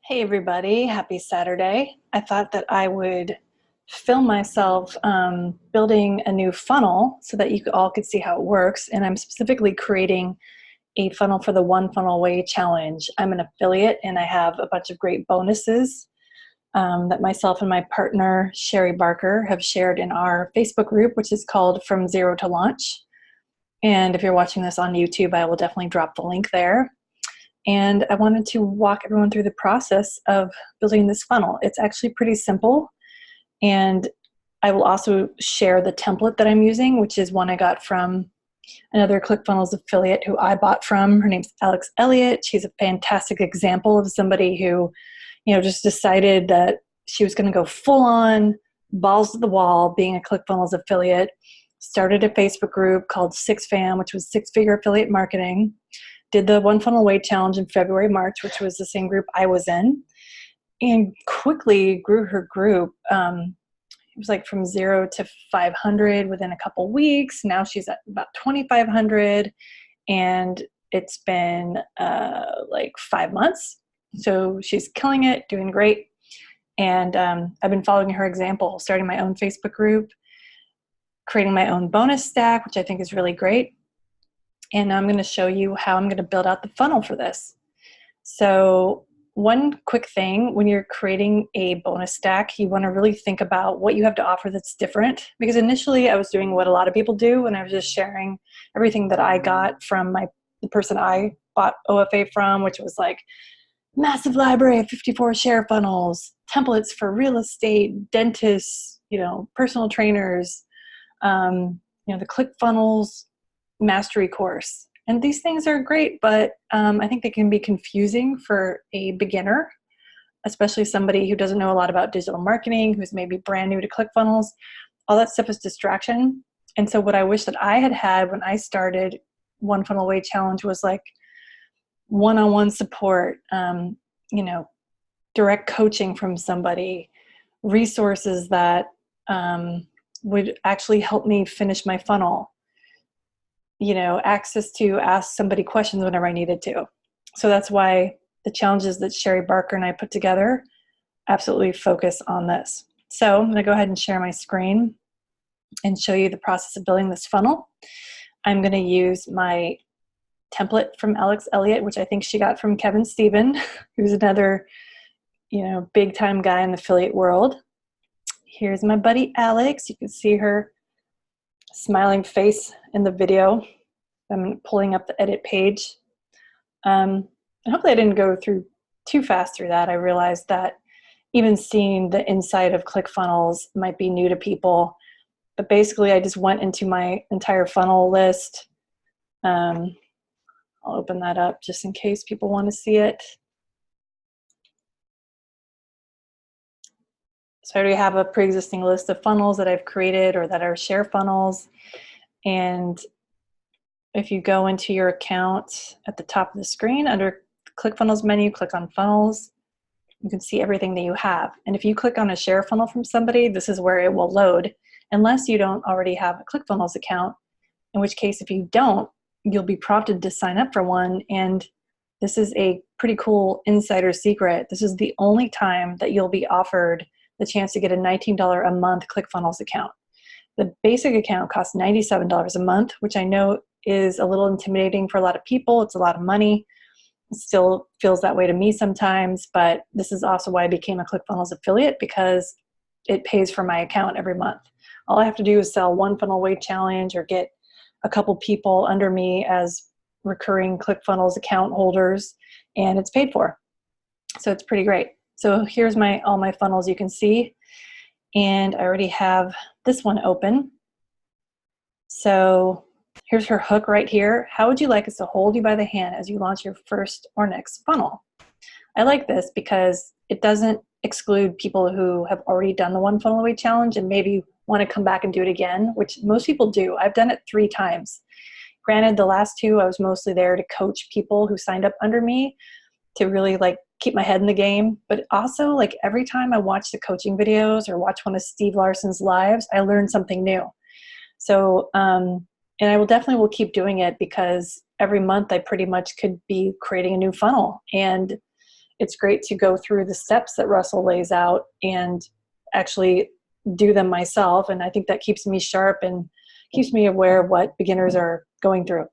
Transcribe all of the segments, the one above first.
Hey everybody, happy Saturday. I thought that I would film myself building a new funnel so that you all could see how it works. And I'm specifically creating a funnel for the One Funnel Away Challenge. I'm an affiliate and I have a bunch of great bonuses that myself and my partner, Sherry Barker, have shared in our Facebook group, which is called From Zero to Launch. And if you're watching this on YouTube, I will definitely drop the link there. And I wanted to walk everyone through the process of building this funnel. It's actually pretty simple. And I will also share the template that I'm using, which is one I got from another ClickFunnels affiliate who I bought from. Her name's Alex Elliott. She's a fantastic example of somebody who, just decided that she was going to go full on, balls to the wall, being a ClickFunnels affiliate. Started a Facebook group called 6FAM, which was Six Figure Affiliate Marketing. Did the One Funnel Away Challenge in February, March, which was the same group I was in, and quickly grew her group. It was like from 0 to 500 within a couple weeks. Now she's at about 2,500, and it's been like 5 months. So she's killing it, doing great. And I've been following her example, starting my own Facebook group, creating my own bonus stack, which I think is really great. And I'm going to show you how I'm going to build out the funnel for this. So one quick thing, when you're creating a bonus stack, you want to really think about what you have to offer that's different. Because initially I was doing what a lot of people do, and I was just sharing everything that I got from the person I bought OFA from, which was like massive library of 54 share funnels, templates for real estate, dentists, personal trainers, the ClickFunnels mastery course. And these things are great, but I think they can be confusing for a beginner, especially somebody who doesn't know a lot about digital marketing, who's maybe brand new to ClickFunnels. All that stuff is distraction. And so what I wish that I had when I started One Funnel Away Challenge was like one-on-one support, direct coaching from somebody, resources that would actually help me finish my funnel. Access to ask somebody questions whenever I needed to. So that's why the challenges that Sherry Barker and I put together absolutely focus on this. So I'm going to go ahead and share my screen and show you the process of building this funnel. I'm going to use my template from Alex Elliott, which I think she got from Kevin Stephen, who's another, big time guy in the affiliate world. Here's my buddy Alex. You can see her smiling face in the video. I'm pulling up the edit page. And hopefully I didn't go through too fast through that. I realized that even seeing the inside of ClickFunnels might be new to people. But basically I just went into my entire funnel list. I'll open that up just in case people want to see it. So I already have a pre-existing list of funnels that I've created or that are share funnels. And if you go into your account at the top of the screen under the ClickFunnels menu, click on funnels, you can see everything that you have. And if you click on a share funnel from somebody, this is where it will load, unless you don't already have a ClickFunnels account, in which case if you don't, you'll be prompted to sign up for one. And this is a pretty cool insider secret. This is the only time that you'll be offered the chance to get a $19 a month ClickFunnels account. The basic account costs $97 a month, which I know is a little intimidating for a lot of people. It's a lot of money. It still feels that way to me sometimes, but this is also why I became a ClickFunnels affiliate, because it pays for my account every month. All I have to do is sell One Funnel Away Challenge or get a couple people under me as recurring ClickFunnels account holders, and it's paid for. So it's pretty great. So here's all my funnels you can see, and I already have this one open. So here's her hook right here. How would you like us to hold you by the hand as you launch your first or next funnel? I like this because it doesn't exclude people who have already done the One Funnel Away Challenge and maybe want to come back and do it again, which most people do. I've done it 3 times. Granted, the last 2, I was mostly there to coach people who signed up under me to really keep my head in the game. But also every time I watch the coaching videos or watch one of Steve Larson's lives, I learn something new. So, and I will keep doing it, because every month I pretty much could be creating a new funnel. And it's great to go through the steps that Russell lays out and actually do them myself. And I think that keeps me sharp and keeps me aware of what beginners are going through.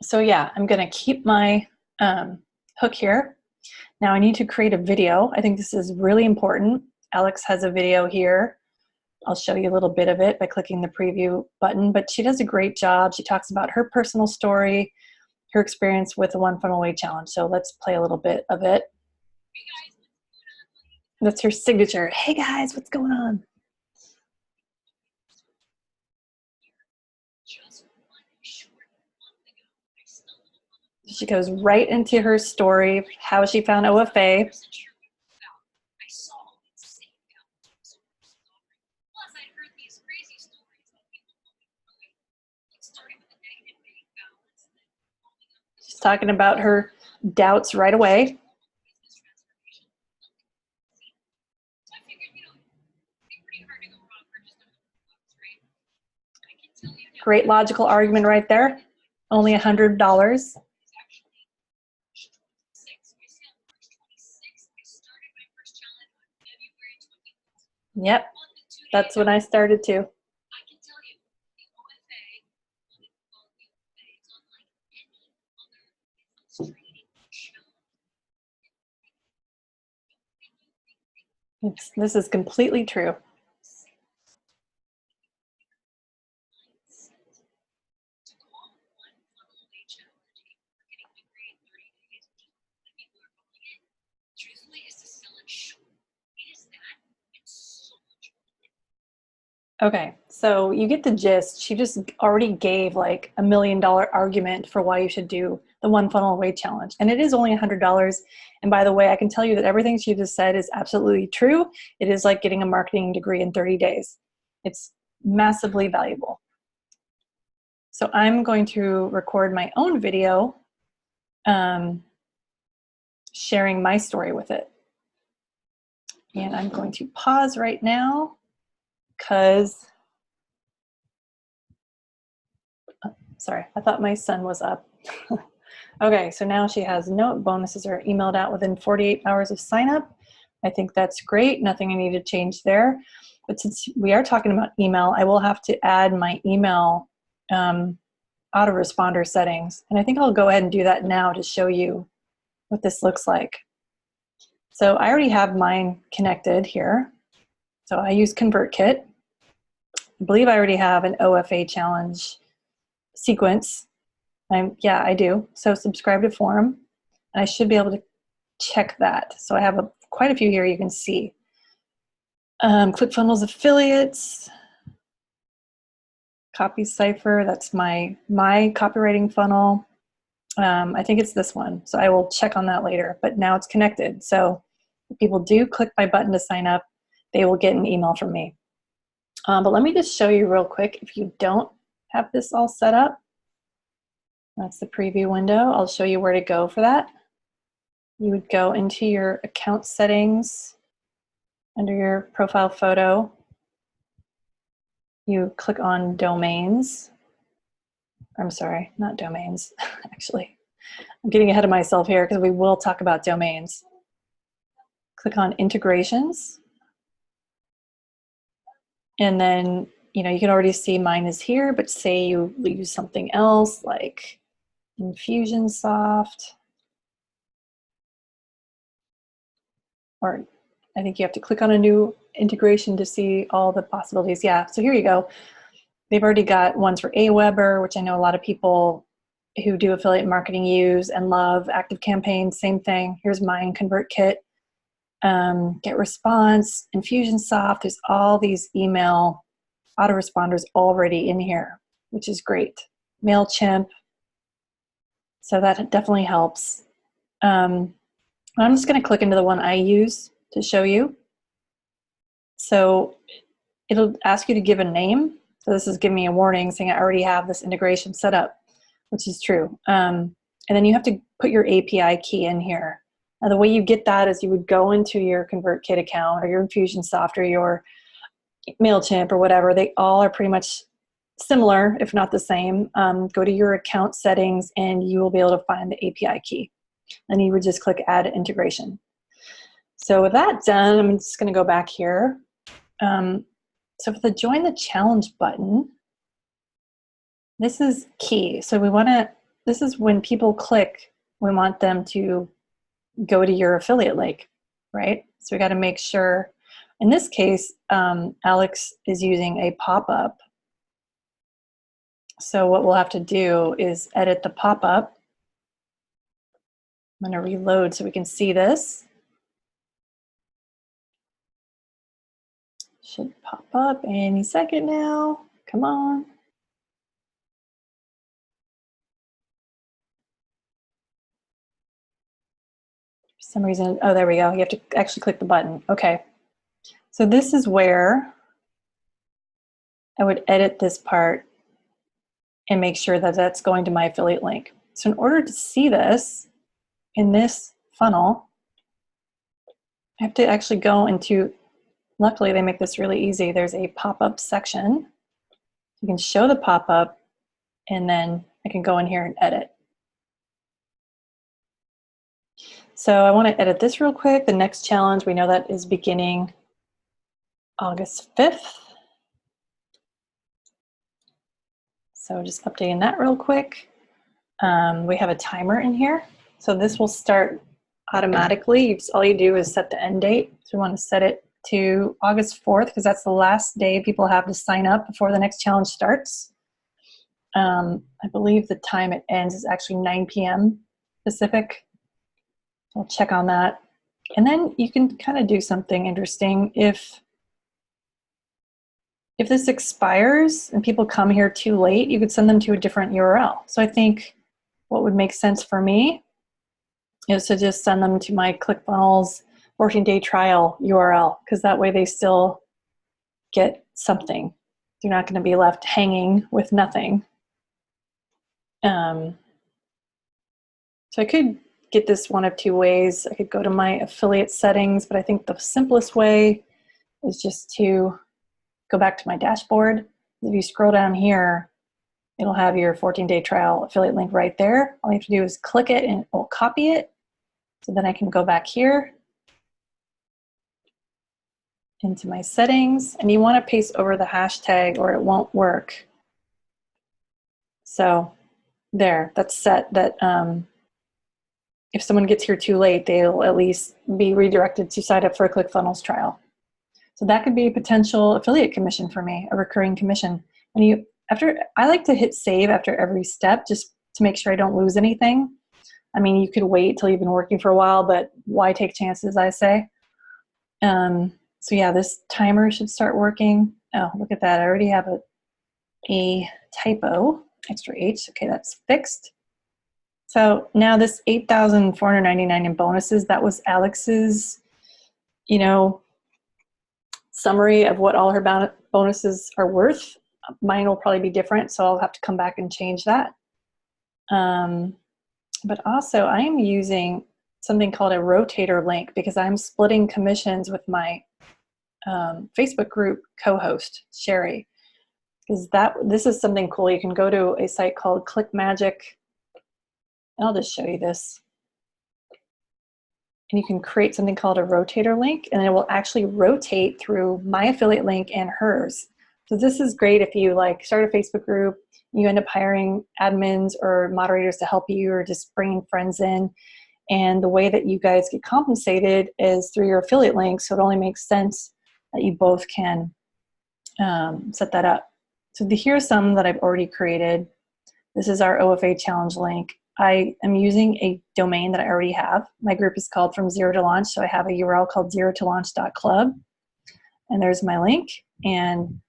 So yeah, I'm going to keep my hook here. Now I need to create a video. I think this is really important. Alex has a video here. I'll show you a little bit of it by clicking the preview button, but she does a great job. She talks about her personal story, her experience with the One Funnel Away Challenge. So let's play a little bit of it. That's her signature. Hey guys, what's going on? She goes right into her story, how she found OFA. She's talking about her doubts right away. Great logical argument right there. Only $100. Yep, that's when I started too. This is completely true. Okay, so you get the gist. She just already gave like $1 million argument for why you should do the One Funnel Away Challenge. And it is only $100. And by the way, I can tell you that everything she just said is absolutely true. It is like getting a marketing degree in 30 days. It's massively valuable. So I'm going to record my own video sharing my story with it. And I'm going to pause right now because, sorry, I thought my son was up. Okay, so now she has note bonuses are emailed out within 48 hours of sign up. I think that's great. Nothing I need to change there. But since we are talking about email, I will have to add my email autoresponder settings. And I think I'll go ahead and do that now to show you what this looks like. So I already have mine connected here. So I use ConvertKit. I believe I already have an OFA challenge sequence. Yeah, I do. So subscribe to forum, and I should be able to check that. So I have quite a few here you can see. ClickFunnels affiliates, copy Cipher, that's my copywriting funnel. I think it's this one, so I will check on that later, but now it's connected. So if people do click my button to sign up, they will get an email from me. But let me just show you real quick, if you don't have this all set up, that's the preview window. I'll show you where to go for that. You would go into your account settings under your profile photo. You click on domains. I'm sorry, not domains, actually. I'm getting ahead of myself here because we will talk about domains. Click on integrations. And then, you can already see mine is here, but say you use something else like Infusionsoft. Or I think you have to click on a new integration to see all the possibilities. Yeah, so here you go. They've already got ones for Aweber, which I know a lot of people who do affiliate marketing use and love. ActiveCampaign, same thing. Here's mine, ConvertKit, GetResponse, Infusionsoft. There's all these email autoresponders already in here, which is great. MailChimp. So that definitely helps. I'm just going to click into the one I use to show you. So it'll ask you to give a name. So this is giving me a warning saying I already have this integration set up, which is true. And then you have to put your API key in here. Now the way you get that is you would go into your ConvertKit account or your Infusionsoft or your MailChimp or whatever. They all are pretty much similar, if not the same. Go to your account settings and you will be able to find the API key. And you would just click add integration. So with that done, I'm just going to go back here. So for the join the challenge button, this is key. So we want to, this is when people click, we want them to go to your affiliate link, right? So we got to make sure, in this case, Alex is using a pop-up. So what we'll have to do is edit the pop-up. I'm going to reload so we can see this. Should pop up any second now. Come on. For some reason, oh, there we go. You have to actually click the button. Okay. So this is where I would edit this part and make sure that that's going to my affiliate link. So in order to see this in this funnel, I have to actually go into, luckily they make this really easy. There's a pop-up section. You can show the pop-up and then I can go in here and edit. So I want to edit this real quick. The next challenge, we know that is beginning August 5th. So just updating that real quick. We have a timer in here. So this will start automatically. All you do is set the end date. So we want to set it to August 4th because that's the last day people have to sign up before the next challenge starts. I believe the time it ends is actually 9 p.m. Pacific. I'll check on that. And then you can kind of do something interesting. If this expires and people come here too late, you could send them to a different URL. So I think what would make sense for me is to just send them to my ClickFunnels 14-day trial URL, because that way they still get something. They're not going to be left hanging with nothing. So I could get this one of two ways. I could go to my affiliate settings, but I think the simplest way is just to go back to my dashboard. If you scroll down here, it'll have your 14-day trial affiliate link right there. All you have to do is click it and it will copy it. So then I can go back here into my settings, and you want to paste over the hashtag or it won't work. So there, that's set that if someone gets here too late, they'll at least be redirected to sign up for a ClickFunnels trial. So that could be a potential affiliate commission for me, a recurring commission. And I like to hit save after every step just to make sure I don't lose anything. I mean, you could wait till you've been working for a while, but why take chances, I say. So yeah, this timer should start working. Oh, look at that. I already have a typo, extra H. Okay, that's fixed. So now this $8,499 in bonuses, that was Alex's, summary of what all her bonuses are worth. Mine will probably be different, so I'll have to come back and change that. But also I am using something called a rotator link because I'm splitting commissions with my Facebook group co-host, Sherry. Because this is something cool. You can go to a site called ClickMagick, and I'll just show you this. And you can create something called a rotator link, and it will actually rotate through my affiliate link and hers. So this is great if you start a Facebook group, you end up hiring admins or moderators to help you, or just bringing friends in. And the way that you guys get compensated is through your affiliate link. So it only makes sense that you both can set that up. So here's some that I've already created. This is our OFA challenge link. I am using a domain that I already have. My group is called From Zero to Launch, so I have a URL called zerotolaunch.club. And there's my link. And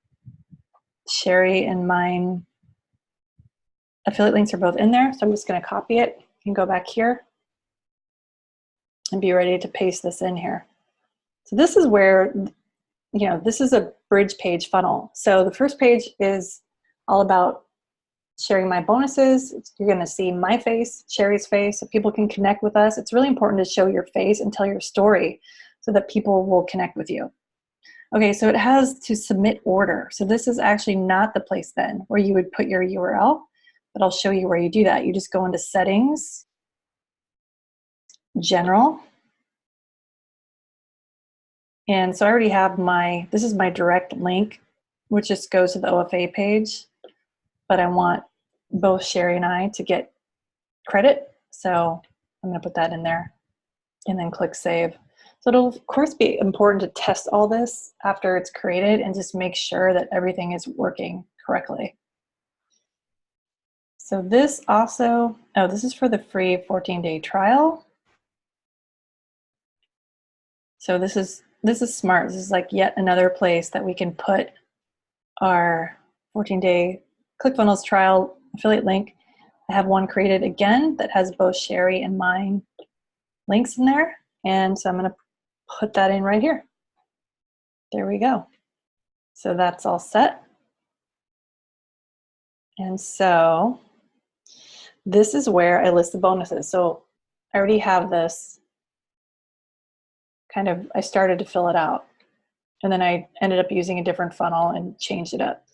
Sherry and mine affiliate links are both in there, so I'm just going to copy it and go back here and be ready to paste this in here. So this is where, this is a bridge page funnel. So the first page is all about sharing my bonuses. You're going to see my face, Sherry's face, so people can connect with us. It's really important to show your face and tell your story so that people will connect with you. Okay, so it has to submit order. So this is actually not the place then where you would put your URL, but I'll show you where you do that. You just go into settings, general. And so I already have this is my direct link, which just goes to the OFA page, but I want both Sherry and I to get credit. So I'm going to put that in there and then click save. So it'll of course be important to test all this after it's created and just make sure that everything is working correctly. So this also, oh, this is for the free 14-day trial. So this is smart. This is like yet another place that we can put our 14-day ClickFunnels trial affiliate link. I have one created again that has both Sherry and mine links in there. And so I'm going to put that in right here. There we go. So that's all set. And so this is where I list the bonuses. So I already have this kind of, I started to fill it out. And then I ended up using a different funnel and changed it up.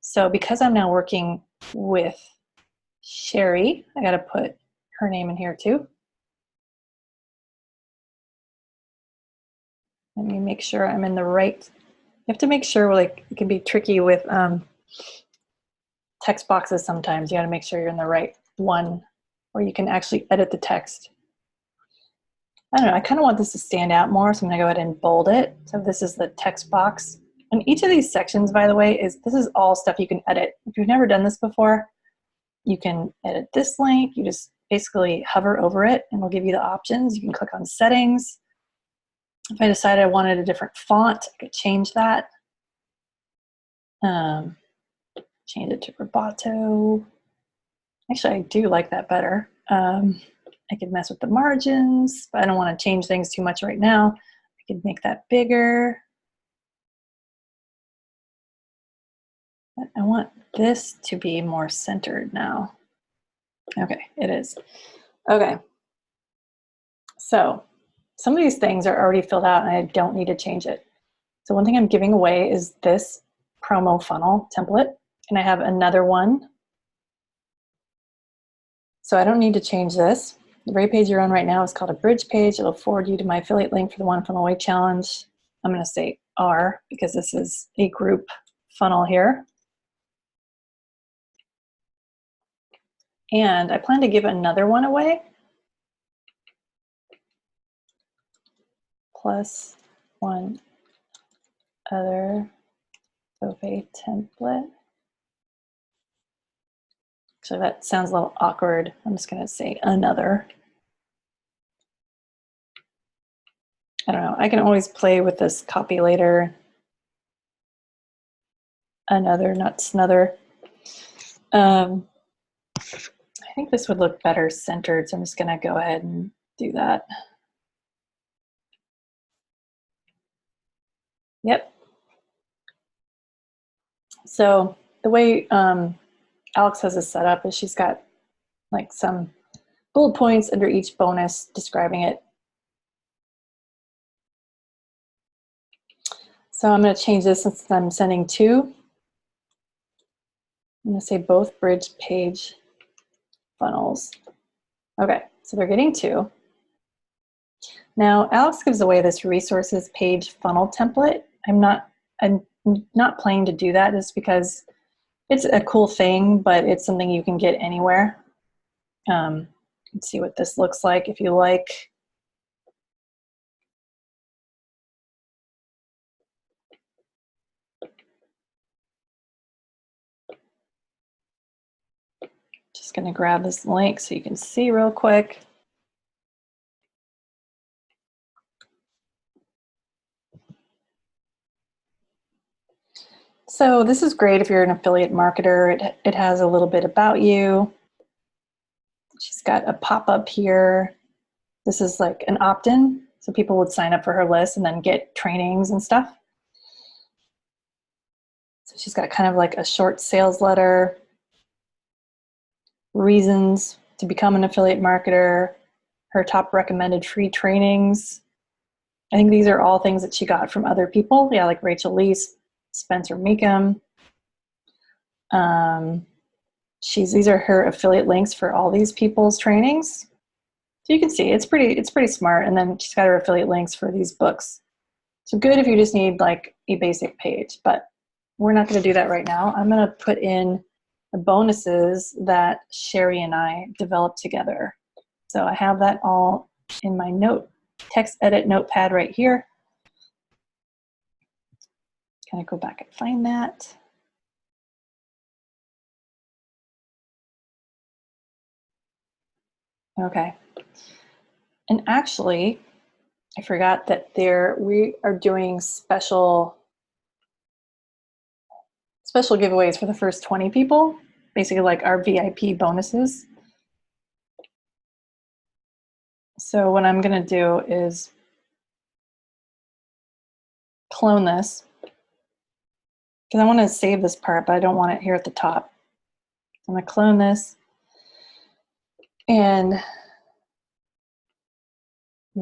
So because I'm now working with Sherry, I got to put her name in here too. Let me make sure I'm in the right. You have to make sure, like, it can be tricky with text boxes sometimes. You got to make sure you're in the right one where you can actually edit the text. I don't know, I kind of want this to stand out more, so I'm going to go ahead and bold it. So this is the text box. And each of these sections, by the way, this is all stuff you can edit. If you've never done this before, you can edit this link. You just basically hover over it and it'll give you the options. You can click on settings. If I decided I wanted a different font, I could change that. Change it to Roboto. Actually, I do like that better. I could mess with the margins, but I don't want to change things too much right now. I could make that bigger. But I want this to be more centered now. Okay, it is. Okay. So some of these things are already filled out and I don't need to change it. So one thing I'm giving away is this promo funnel template, and I have another one. So I don't need to change this. The very page you're on right now is called a bridge page. It'll forward you to my affiliate link for the One Funnel Away Challenge. I'm going to say R because this is a group funnel here. And I plan to give another one away. Plus one other OFA template. So that sounds a little awkward. I'm just going to say another. I don't know. I can always play with this copy later. Another, not snother. I think this would look better centered, so I'm just going to go ahead and do that. Yep. So the way Alex has this set up is she's got like some bullet points under each bonus describing it. So I'm going to change this since I'm sending two. I'm going to say both bridge page funnels. Okay, so they're getting two. Now Alex gives away this resources page funnel template. I'm not planning to do that just because it's a cool thing, but it's something you can get anywhere. Let's see what this looks like if you like. Just going to grab this link so you can see real quick. So this is great if you're an affiliate marketer. It has a little bit about you. She's got a pop-up here. This is like an opt-in, so people would sign up for her list and then get trainings and stuff. So she's got kind of like a short sales letter, reasons to become an affiliate marketer, her top recommended free trainings. I think these are all things that she got from other people. Yeah, like Rachel Leese, Spencer Meekum. These are her affiliate links for all these people's trainings. So you can see it's pretty smart. And then she's got her affiliate links for these books. So good if you just need like a basic page, but we're not going to do that right now. I'm going to put in the bonuses that Sherry and I developed together. So I have that all in my text edit notepad right here. Can I go back and find that? Okay. And actually, I forgot that we are doing special giveaways for the first 20 people, basically like our VIP bonuses. So what I'm going to do is clone this because I want to save this part, but I don't want it here at the top. I'm going to clone this and I'm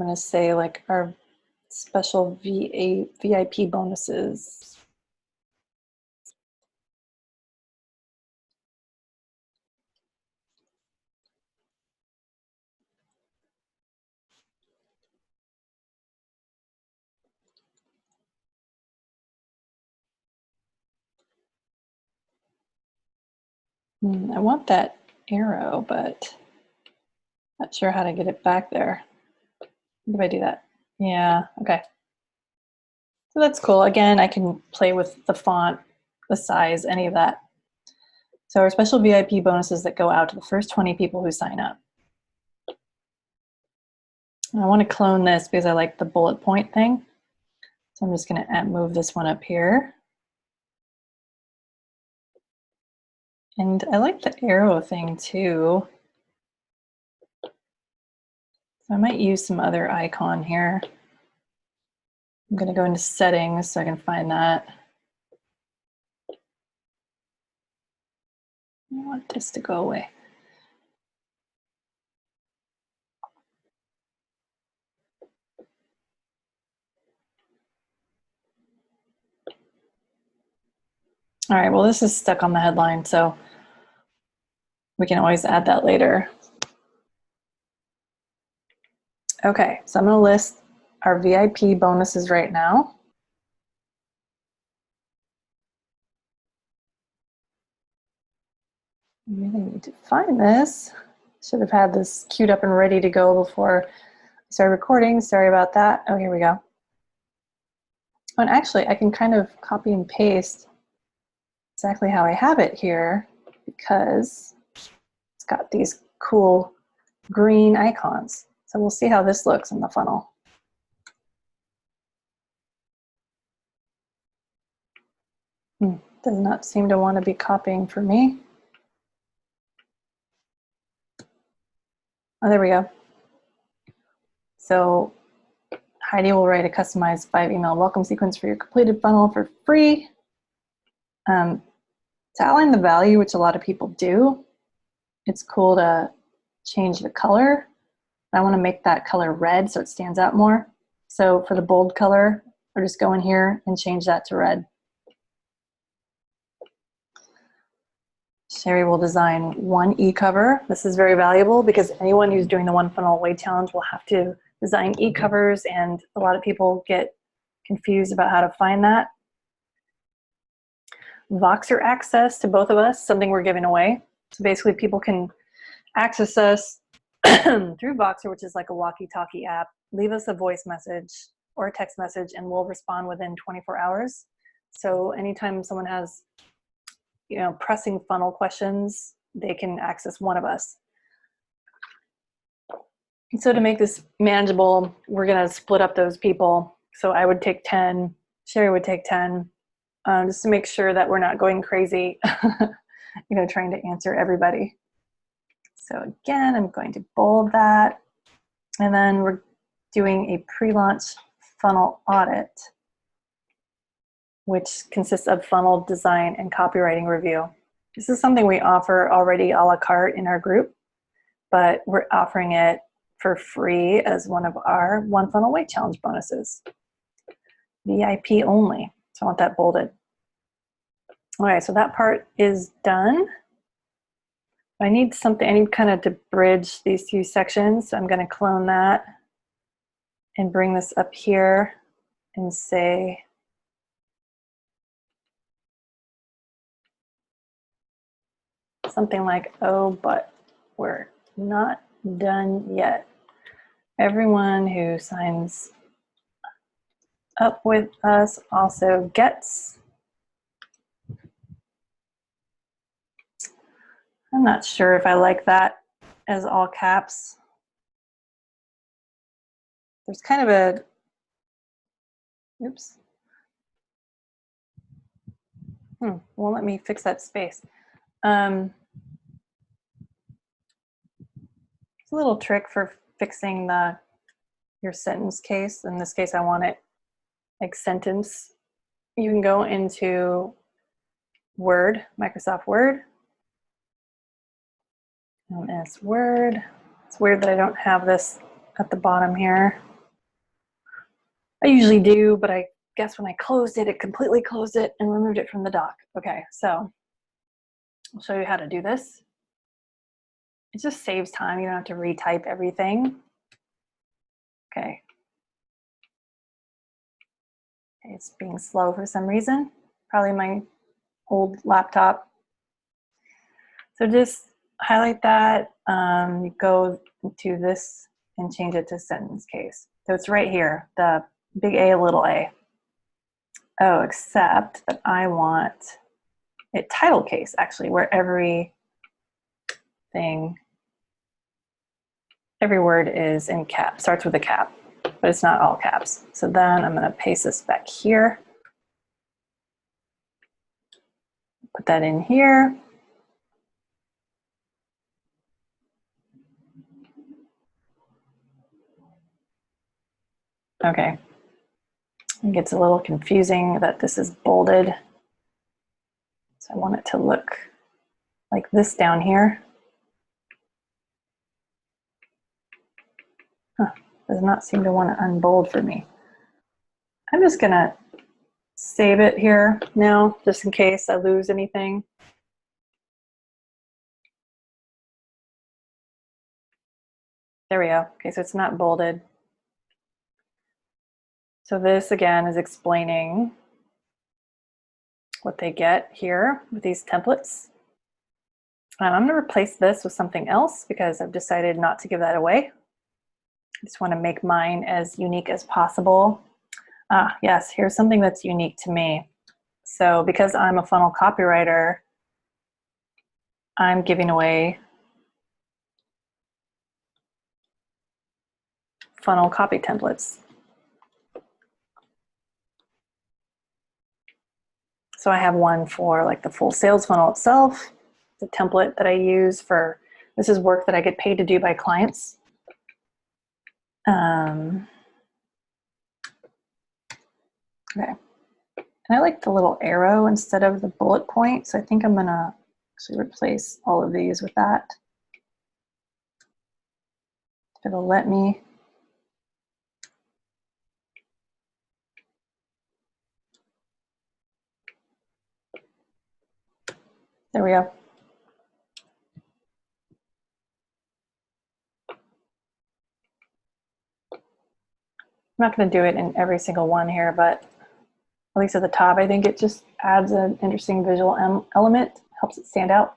going to say like our special VIP bonuses. I want that arrow, but not sure how to get it back there. How do I do that? Yeah, okay. So that's cool. Again, I can play with the font, the size, any of that. So our special VIP bonuses that go out to the first 20 people who sign up. And I want to clone this because I like the bullet point thing. So I'm just going to move this one up here. And I like the arrow thing too. So I might use some other icon here. I'm going to go into settings so I can find that. I want this to go away. All right, well, this is stuck on the headline, so we can always add that later. Okay, so I'm going to list our VIP bonuses right now. I really need to find this. Should have had this queued up and ready to go before I started recording. Sorry about that. Oh, here we go. Oh, and actually, I can kind of copy and paste exactly how I have it here because it's got these cool green icons. So we'll see how this looks in the funnel. Does not seem to want to be copying for me. Oh, there we go. So Heidi will write a customized 5-email welcome sequence for your completed funnel for free. To outline the value, which a lot of people do, it's cool to change the color. I want to make that color red so it stands out more. So for the bold color, I'll just go in here and change that to red. Sherry will design one e-cover. This is very valuable because anyone who's doing the One Funnel Away Challenge will have to design e-covers, and a lot of people get confused about how to find that. Voxer access to both of us, something we're giving away. So basically people can access us through Voxer, which is like a walkie-talkie app, leave us a voice message or a text message and we'll respond within 24 hours. So anytime someone has, pressing funnel questions, they can access one of us. And so to make this manageable, we're going to split up those people. So I would take 10, Sherry would take 10, just to make sure that we're not going crazy, trying to answer everybody. So again, I'm going to bold that. And then we're doing a pre-launch funnel audit, which consists of funnel design and copywriting review. This is something we offer already a la carte in our group, but we're offering it for free as one of our One Funnel Away Challenge bonuses. VIP only. So I want that bolded. All right, so that part is done. I need something, I need kind of to bridge these two sections. So I'm going to clone that and bring this up here and say, something like, oh, but we're not done yet. Everyone who signs up with us also gets. I'm not sure if I like that as all caps. There's kind of a, oops. Won't let me fix that space. It's a little trick for fixing your sentence case. In this case, I want it like sentence. You can go into Word, Microsoft Word. MS Word. It's weird that I don't have this at the bottom here. I usually do, but I guess when I closed it, it completely closed it and removed it from the dock. Okay, so I'll show you how to do this. It just saves time. You don't have to retype everything. Okay. It's being slow for some reason. Probably my old laptop. So just highlight that. You go to this and change it to sentence case. So it's right here, the big A, little a. Oh, except that I want it title case, actually, where every word is in cap, starts with a cap, but it's not all caps. So then I'm going to paste this back here. Put that in here. Okay. It gets a little confusing that this is bolded. So I want it to look like this down here. Does not seem to want to unbold for me. I'm just going to save it here now, just in case I lose anything. There we go. Okay, so it's not bolded. So this again is explaining what they get here with these templates. I'm going to replace this with something else because I've decided not to give that away. I just want to make mine as unique as possible. Yes, here's something that's unique to me. So because I'm a funnel copywriter, I'm giving away funnel copy templates. So I have one for like the full sales funnel itself, the template that I use for, this is work that I get paid to do by clients. Okay. And I like the little arrow instead of the bullet point. So I think I'm gonna actually replace all of these with that. It'll let me. There we go. I'm not going to do it in every single one here, but at least at the top, I think it just adds an interesting visual element, helps it stand out.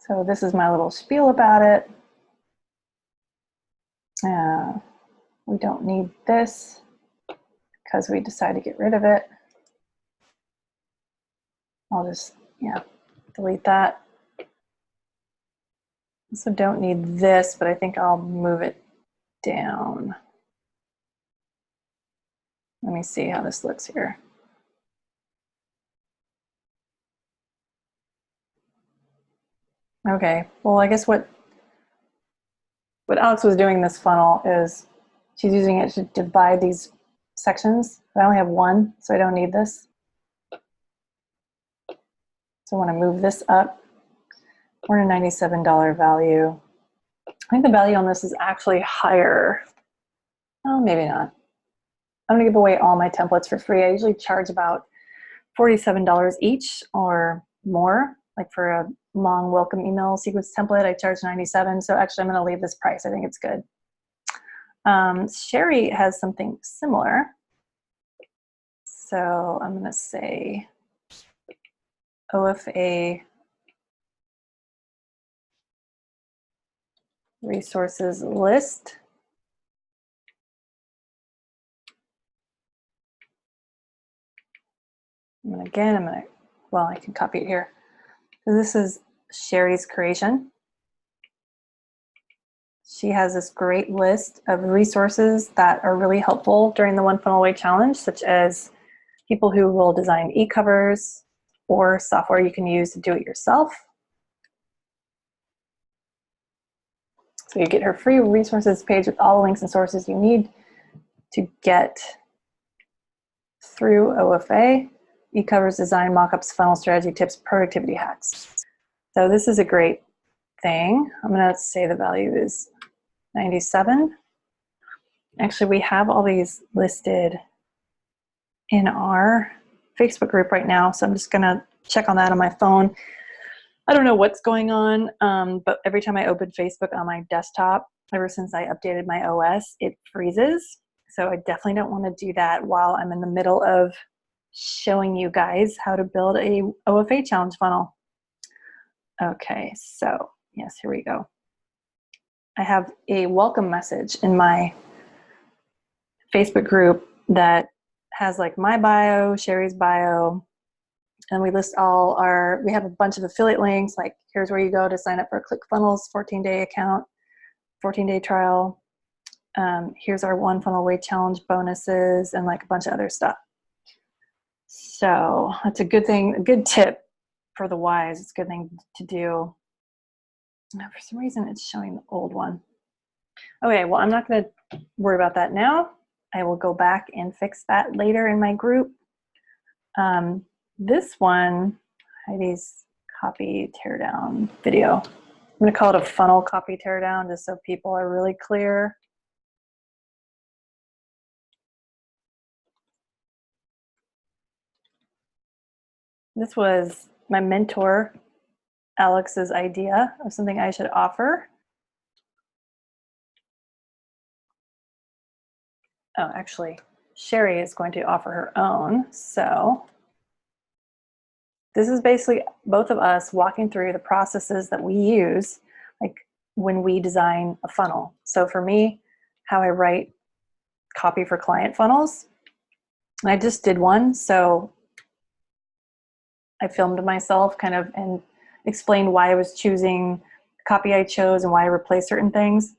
So this is my little spiel about it. We don't need this because we decided to get rid of it. I'll just, delete that. Also don't need this, but I think I'll move it down. Let me see how this looks here. Okay, well, I guess what Alex was doing in this funnel is she's using it to divide these sections. I only have one, so I don't need this. So I want to move this up. $497 value. I think the value on this is actually higher. Oh, maybe not. I'm going to give away all my templates for free. I usually charge about $47 each, or more. Like for a long welcome email sequence template, I charge $97. So actually, I'm going to leave this price. I think it's good. Sherry has something similar. So I'm going to say OFA resources list. And again, well, I can copy it here. So this is Sherry's creation. She has this great list of resources that are really helpful during the One Funnel Away Challenge, such as people who will design e-covers or software you can use to do it yourself. So you get her free resources page with all the links and sources you need to get through OFA, e-covers, design, mockups, funnel strategy tips, productivity hacks. So this is a great thing. I'm going to say the value is 97. Actually, we have all these listed in our Facebook group right now, so I'm just going to check on that on my phone. I don't know what's going on, but every time I open Facebook on my desktop, ever since I updated my OS, it freezes. So I definitely don't want to do that while I'm in the middle of showing you guys how to build a OFA challenge funnel. Okay, so yes, here we go. I have a welcome message in my Facebook group that has like my bio, Sherry's bio, and we list all our, we have a bunch of affiliate links, like here's where you go to sign up for ClickFunnels 14-day account, 14-day trial. Here's our One Funnel Away Challenge bonuses and like a bunch of other stuff. So that's a good thing, a good tip for the wise. It's a good thing to do. Now, for some reason, it's showing the old one. Okay, well, I'm not going to worry about that now. I will go back and fix that later in my group. This one, Heidi's copy teardown video. I'm going to call it a funnel copy teardown just so people are really clear. This was my mentor, Alex's idea of something I should offer. Oh, actually, Sherry is going to offer her own. So this is basically both of us walking through the processes that we use, like when we design a funnel. So for me, how I write copy for client funnels. I just did one, so I filmed myself kind of and explained why I was choosing the copy I chose and why I replaced certain things.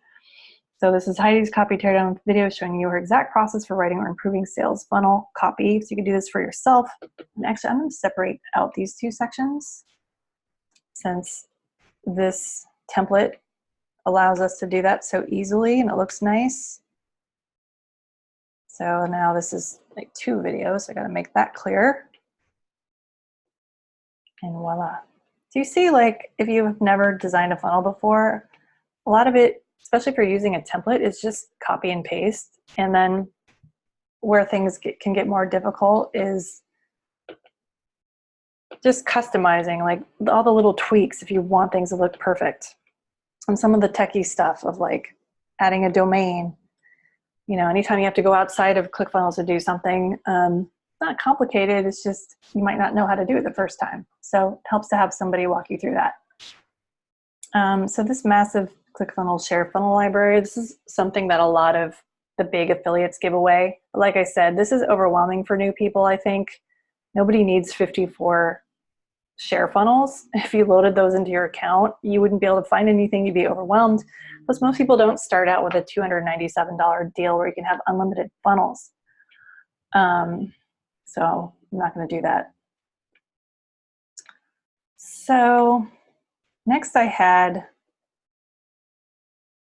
So this is Heidi's copy teardown video showing you her exact process for writing or improving sales funnel copy. So you can do this for yourself. And actually, I'm going to separate out these two sections since this template allows us to do that so easily and it looks nice. So now this is like two videos. So I got to make that clear. And voila. So you see, like, if you've never designed a funnel before, a lot of it, especially if you're using a template, is just copy and paste. And then where things can get more difficult is just customizing, like all the little tweaks if you want things to look perfect. And some of the techie stuff of like adding a domain, you know, anytime you have to go outside of ClickFunnels to do something, it's not complicated. It's just you might not know how to do it the first time. So it helps to have somebody walk you through that. So this massive ClickFunnels share funnel library, this is something that a lot of the big affiliates give away. But like I said, this is overwhelming for new people, I think. Nobody needs 54 share funnels. If you loaded those into your account, you wouldn't be able to find anything. You'd be overwhelmed. Plus, most people don't start out with a $297 deal where you can have unlimited funnels. So I'm not going to do that. So next I had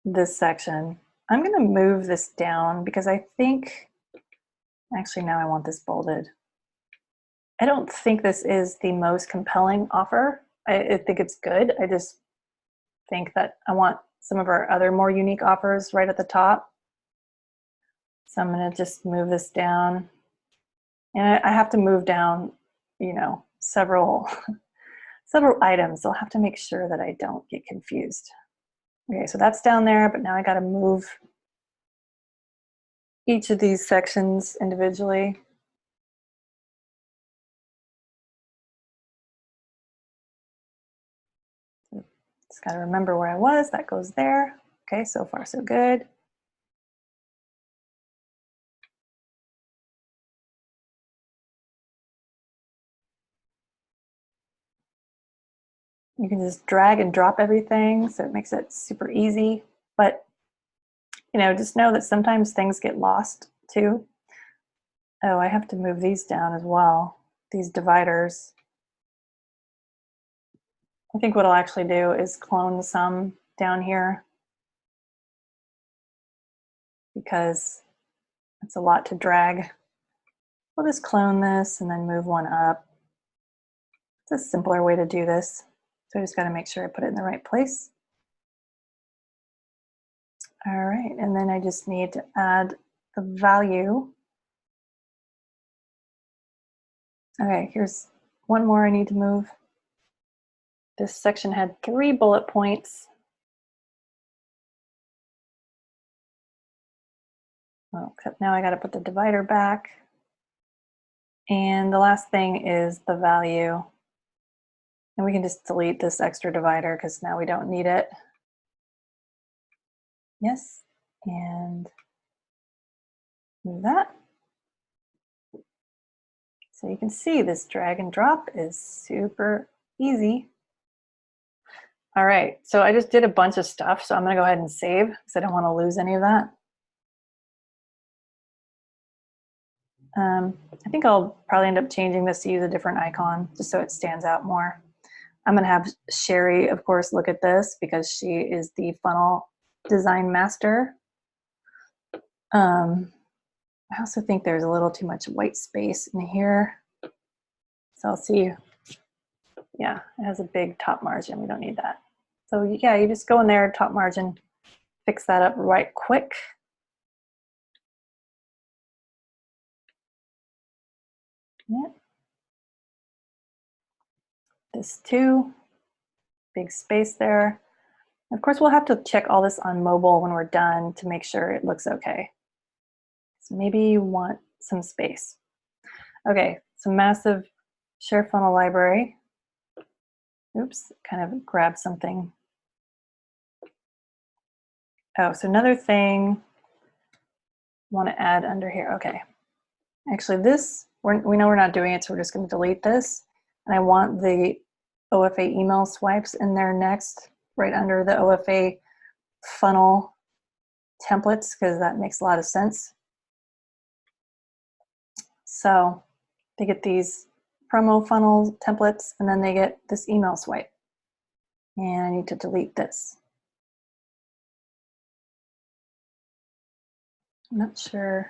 this section. I'm going to move this down because I think, actually now I want this bolded. I don't think this is the most compelling offer. I think it's good. I just think that I want some of our other more unique offers right at the top. So I'm going to just move this down. And I have to move down, you know, several several items. So I'll have to make sure that I don't get confused. Okay, so that's down there, but now I got to move each of these sections individually. Just got to remember where I was. That goes there. Okay, so far so good. You can just drag and drop everything, so it makes it super easy. But, you know, just know that sometimes things get lost too. Oh, I have to move these down as well, these dividers. I think what I'll actually do is clone some down here because it's a lot to drag. We'll just clone this and then move one up. It's a simpler way to do this. So I just got to make sure I put it in the right place. All right, and then I just need to add the value. Okay, here's one more I need to move. This section had 3 bullet points. Well, except now I got to put the divider back. And the last thing is the value. And we can just delete this extra divider because now we don't need it. Yes, and move that. So you can see this drag and drop is super easy. All right, so I just did a bunch of stuff, so I'm gonna go ahead and save because I don't want to lose any of that. I think I'll probably end up changing this to use a different icon just so it stands out more. I'm gonna have Sherry, of course, look at this because she is the funnel design master. I also think there's a little too much white space in here. So I'll see, yeah, it has a big top margin. We don't need that. So yeah, you just go in there, top margin, fix that up right quick. Yeah. This too, big space there. Of course, we'll have to check all this on mobile when we're done to make sure it looks okay. So maybe you want some space. Okay, some massive share funnel library. Oops, kind of grabbed something. Oh, so another thing I want to add under here. Okay, actually this, we know we're not doing it, so we're just going to delete this. And I want the OFA email swipes in there next, right under the OFA funnel templates, because that makes a lot of sense. So they get these promo funnel templates, and then they get this email swipe. And I need to delete this. I'm not sure.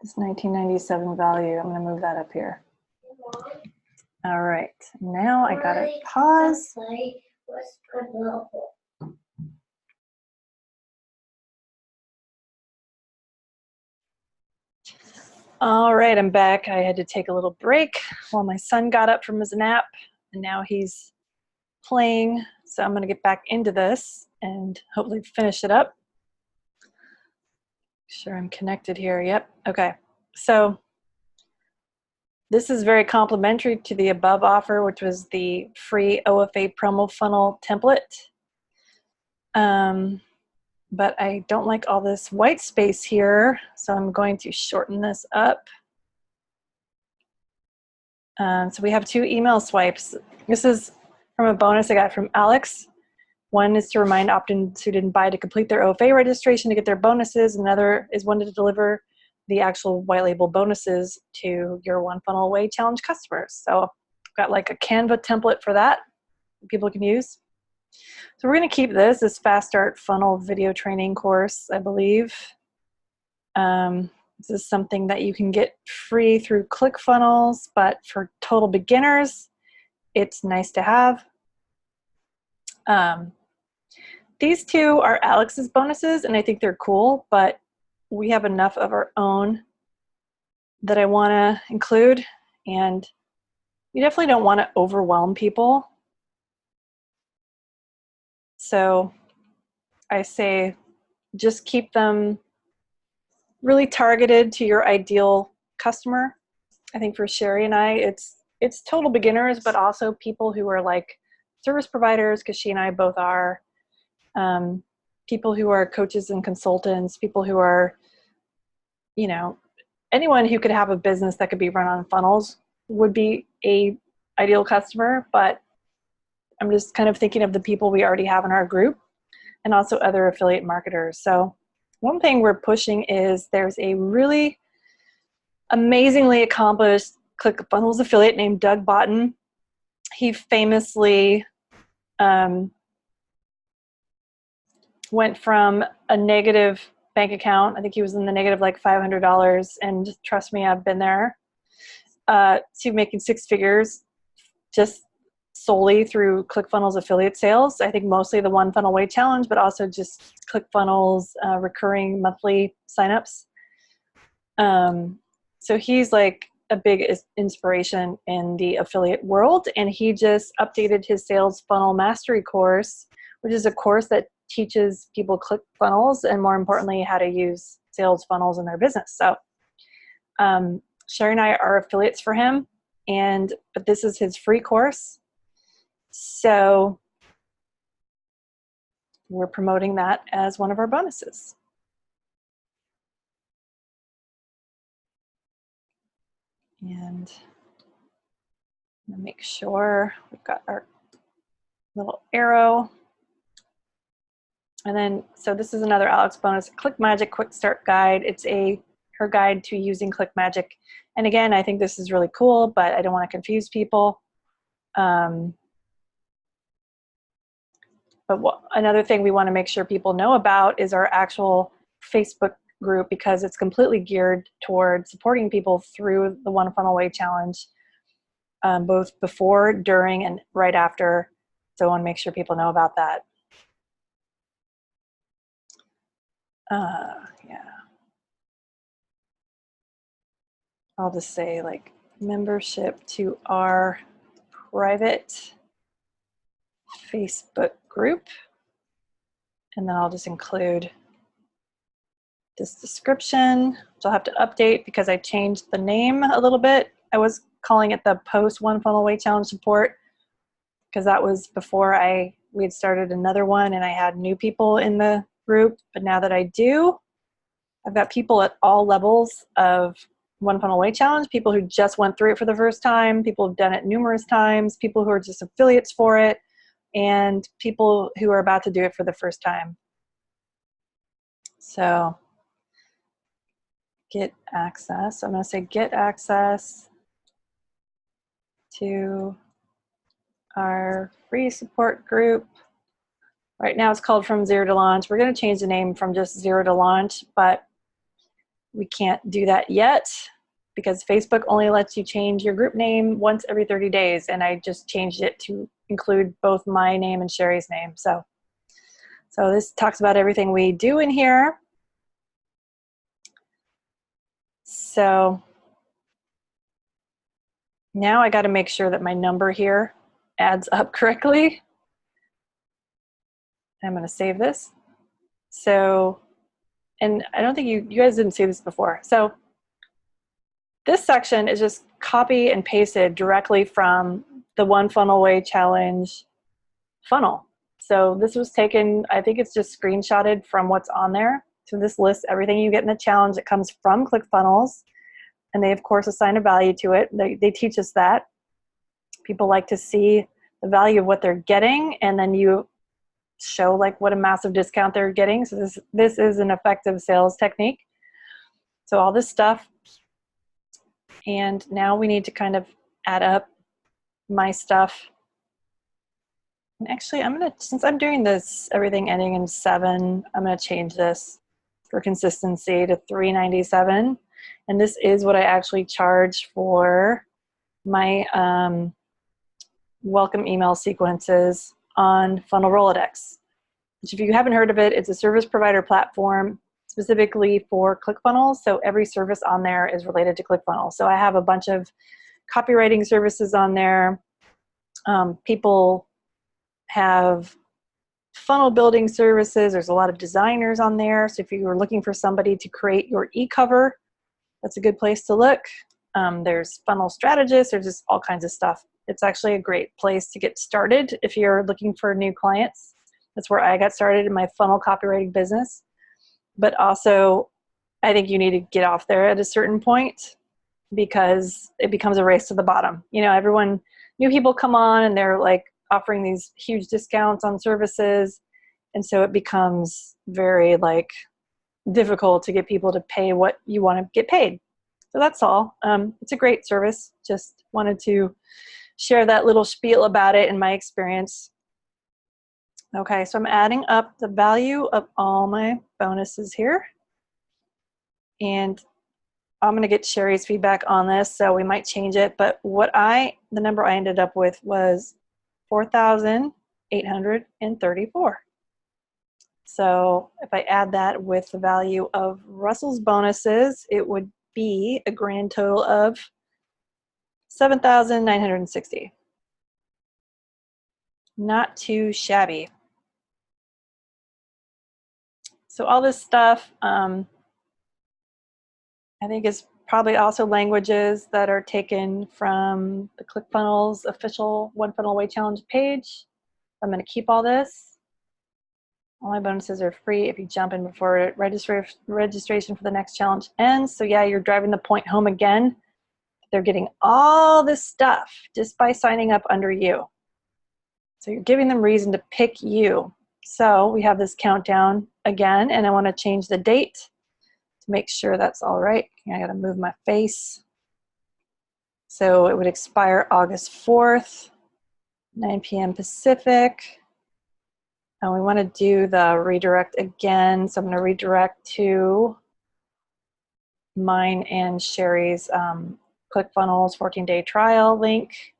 This 1997 value, I'm going to move that up here. All right, now I got to pause. All right, I'm back. I had to take a little break while my son got up from his nap, and now he's playing. So I'm going to get back into this and hopefully finish it up. Sure, I'm connected here. Yep. Okay. So this is very complimentary to the above offer, which was the free OFA promo funnel template. But I don't like all this white space here, so I'm going to shorten this up. So we have 2 email swipes. This is from a bonus I got from Alex. One is to remind opt-ins who didn't buy to complete their OFA registration to get their bonuses. Another is one to deliver the actual white label bonuses to your One Funnel Away Challenge customers. So I've got like a Canva template for that people can use. So we're going to keep this Fast Start Funnel video training course, I believe. This is something that you can get free through ClickFunnels, but for total beginners, it's nice to have. These 2 are Alex's bonuses, and I think they're cool, but we have enough of our own that I want to include. And you definitely don't want to overwhelm people. So I say just keep them really targeted to your ideal customer. I think for Sherry and I, it's total beginners, but also people who are like service providers, because she and I both are, people who are coaches and consultants, people who are, you know, anyone who could have a business that could be run on funnels would be a ideal customer. But I'm just kind of thinking of the people we already have in our group and also other affiliate marketers. So one thing we're pushing is there's a really amazingly accomplished ClickFunnels affiliate named Doug Botten. He famously went from a negative bank account, I think he was in the negative like $500, and trust me, I've been there, to making six figures just solely through ClickFunnels affiliate sales. I think mostly the One Funnel Away Challenge, but also just ClickFunnels recurring monthly signups. So he's like a big inspiration in the affiliate world, and he just updated his sales funnel mastery course, which is a course that teaches people ClickFunnels and, more importantly, how to use sales funnels in their business. So Sherry and I are affiliates for him, but this is his free course. So we're promoting that as one of our bonuses. And I'm gonna make sure we've got our little arrow. And then, so this is another Alex bonus, ClickMagick Quick Start Guide. It's her guide to using ClickMagick. And again, I think this is really cool, but I don't want to confuse people. But another thing we want to make sure people know about is our actual Facebook group, because it's completely geared toward supporting people through the One Funnel Away Challenge, both before, during, and right after. So I want to make sure people know about that. Yeah. I'll just say like membership to our private Facebook group. And then I'll just include this description, which I'll have to update because I changed the name a little bit. I was calling it the Post One Funnel Away Challenge Support because that was before we had started another one and I had new people in the group. But now that I do, I've got people at all levels of One Funnel Away Challenge, people who just went through it for the first time, people who've done it numerous times, people who are just affiliates for it, and people who are about to do it for the first time. So get access. I'm going to say get access to our free support group. Right now it's called From Zero to Launch. We're going to change the name from just Zero to Launch, but we can't do that yet because Facebook only lets you change your group name once every 30 days. And I just changed it to include both my name and Sherry's name. So this talks about everything we do in here. So now I got to make sure that my number here adds up correctly. I'm going to save this. So, and I don't think you guys didn't see this before. So this section is just copy and pasted directly from the One Funnel Away Challenge funnel. So this was taken, I think it's just screenshotted from what's on there. So this lists everything you get in the challenge that comes from ClickFunnels. And they, of course, assign a value to it. They teach us that. People like to see the value of what they're getting, and then you show like what a massive discount they're getting. So this is an effective sales technique. So all this stuff. And now we need to kind of add up my stuff. And actually, since I'm doing this, everything ending in 7, I'm going to change this for consistency to $397. And this is what I actually charge for my welcome email sequences on Funnel Rolodex, which, if you haven't heard of it, it's a service provider platform specifically for ClickFunnels. So every service on there is related to ClickFunnels. So I have a bunch of copywriting services on there. People have funnel building services. There's a lot of designers on there. So if you were looking for somebody to create your e-cover, that's a good place to look. There's funnel strategists. There's just all kinds of stuff. It's actually a great place to get started if you're looking for new clients. That's where I got started in my funnel copywriting business. But also, I think you need to get off there at a certain point because it becomes a race to the bottom. You know, new people come on and they're like offering these huge discounts on services. And so it becomes very like difficult to get people to pay what you want to get paid. So that's all. It's a great service. Just wanted to share that little spiel about it in my experience. Okay, so I'm adding up the value of all my bonuses here. And I'm going to get Sherry's feedback on this, so we might change it. But the number I ended up with was 4,834. So if I add that with the value of Russell's bonuses, it would be a grand total of 7,960. Not too shabby. So all this stuff, I think is probably also languages that are taken from the ClickFunnels official One Funnel Away Challenge page. I'm going to keep all this. All my bonuses are free if you jump in before registration for the next challenge ends. So yeah, you're driving the point home again. They're getting all this stuff just by signing up under you. So you're giving them reason to pick you. So we have this countdown again, and I want to change the date to make sure that's all right. I got to move my face. So it would expire August 4th, 9 p.m. Pacific. And we want to do the redirect again. So I'm going to redirect to mine and Sherry's ClickFunnels 14-day trial link.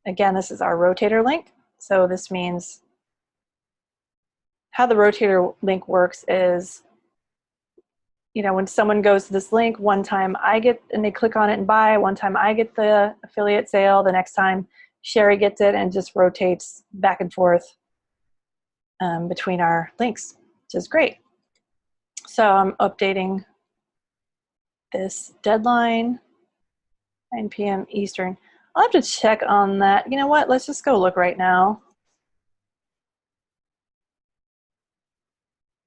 Again, this is our rotator link. So this means how the rotator link works is, you know, when someone goes to this link, one time and they click on it and buy, one time I get the affiliate sale, the next time Sherry gets it, and just rotates back and forth between our links, which is great. So I'm updating this deadline, 9 p.m. Eastern. I'll have to check on that. You know what? Let's just go look right now.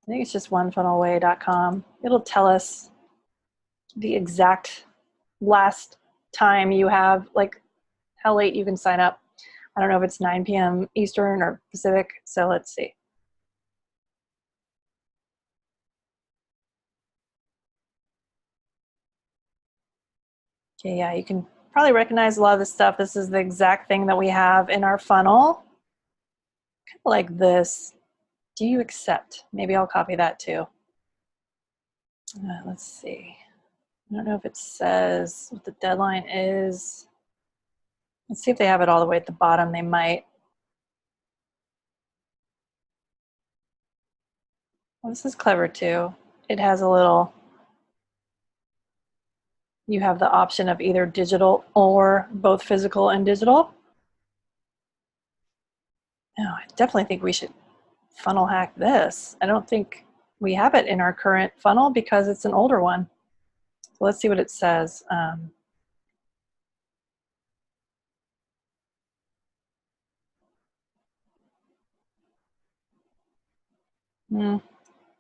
I think it's just onefunnelaway.com. It'll tell us the exact last time you have, like how late you can sign up. I don't know if it's 9 p.m. Eastern or Pacific, so let's see. Okay, yeah, you can probably recognize a lot of this stuff. This is the exact thing that we have in our funnel. Kind of like this. Do you accept? Maybe I'll copy that too. Let's see. I don't know if it says what the deadline is. Let's see if they have it all the way at the bottom. They might. Well, this is clever too. It has a little, you have the option of either digital or both physical and digital. No, I definitely think we should funnel hack this. I don't think we have it in our current funnel because it's an older one. So let's see what it says.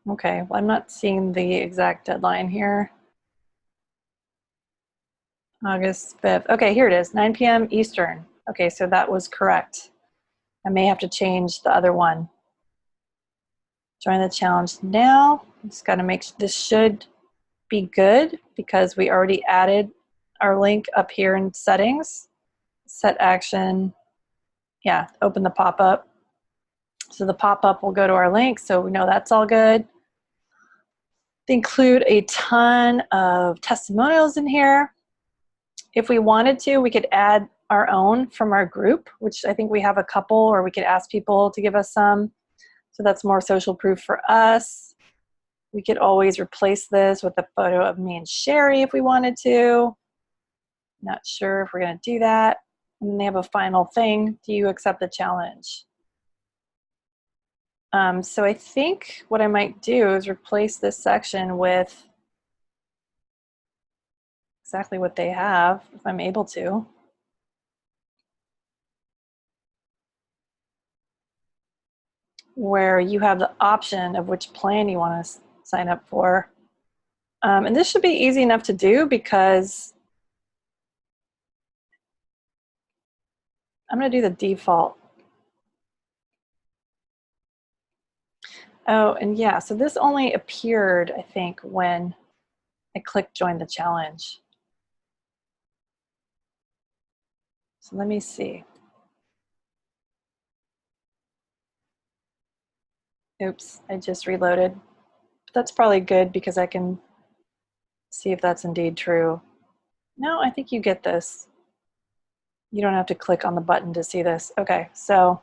Okay, well, I'm not seeing the exact deadline here. August 5th. Okay, here it is, 9 p.m. Eastern. Okay, so that was correct. I may have to change the other one. Join the challenge now. Just got to make sure this should be good because we already added our link up here in settings. Set action. Yeah, open the pop-up. So the pop-up will go to our link, so we know that's all good. They include a ton of testimonials in here. If we wanted to, we could add our own from our group, which I think we have a couple, or we could ask people to give us some. So that's more social proof for us. We could always replace this with a photo of me and Sherry if we wanted to. Not sure if we're going to do that. And then they have a final thing. Do you accept the challenge? So I think what I might do is replace this section with exactly what they have, if I'm able to. Where you have the option of which plan you want to sign up for. And this should be easy enough to do because I'm going to do the default. Oh, and yeah, so this only appeared, I think, when I clicked join the challenge. So let me see. Oops, I just reloaded. But that's probably good because I can see if that's indeed true. No, I think you get this. You don't have to click on the button to see this. Okay, so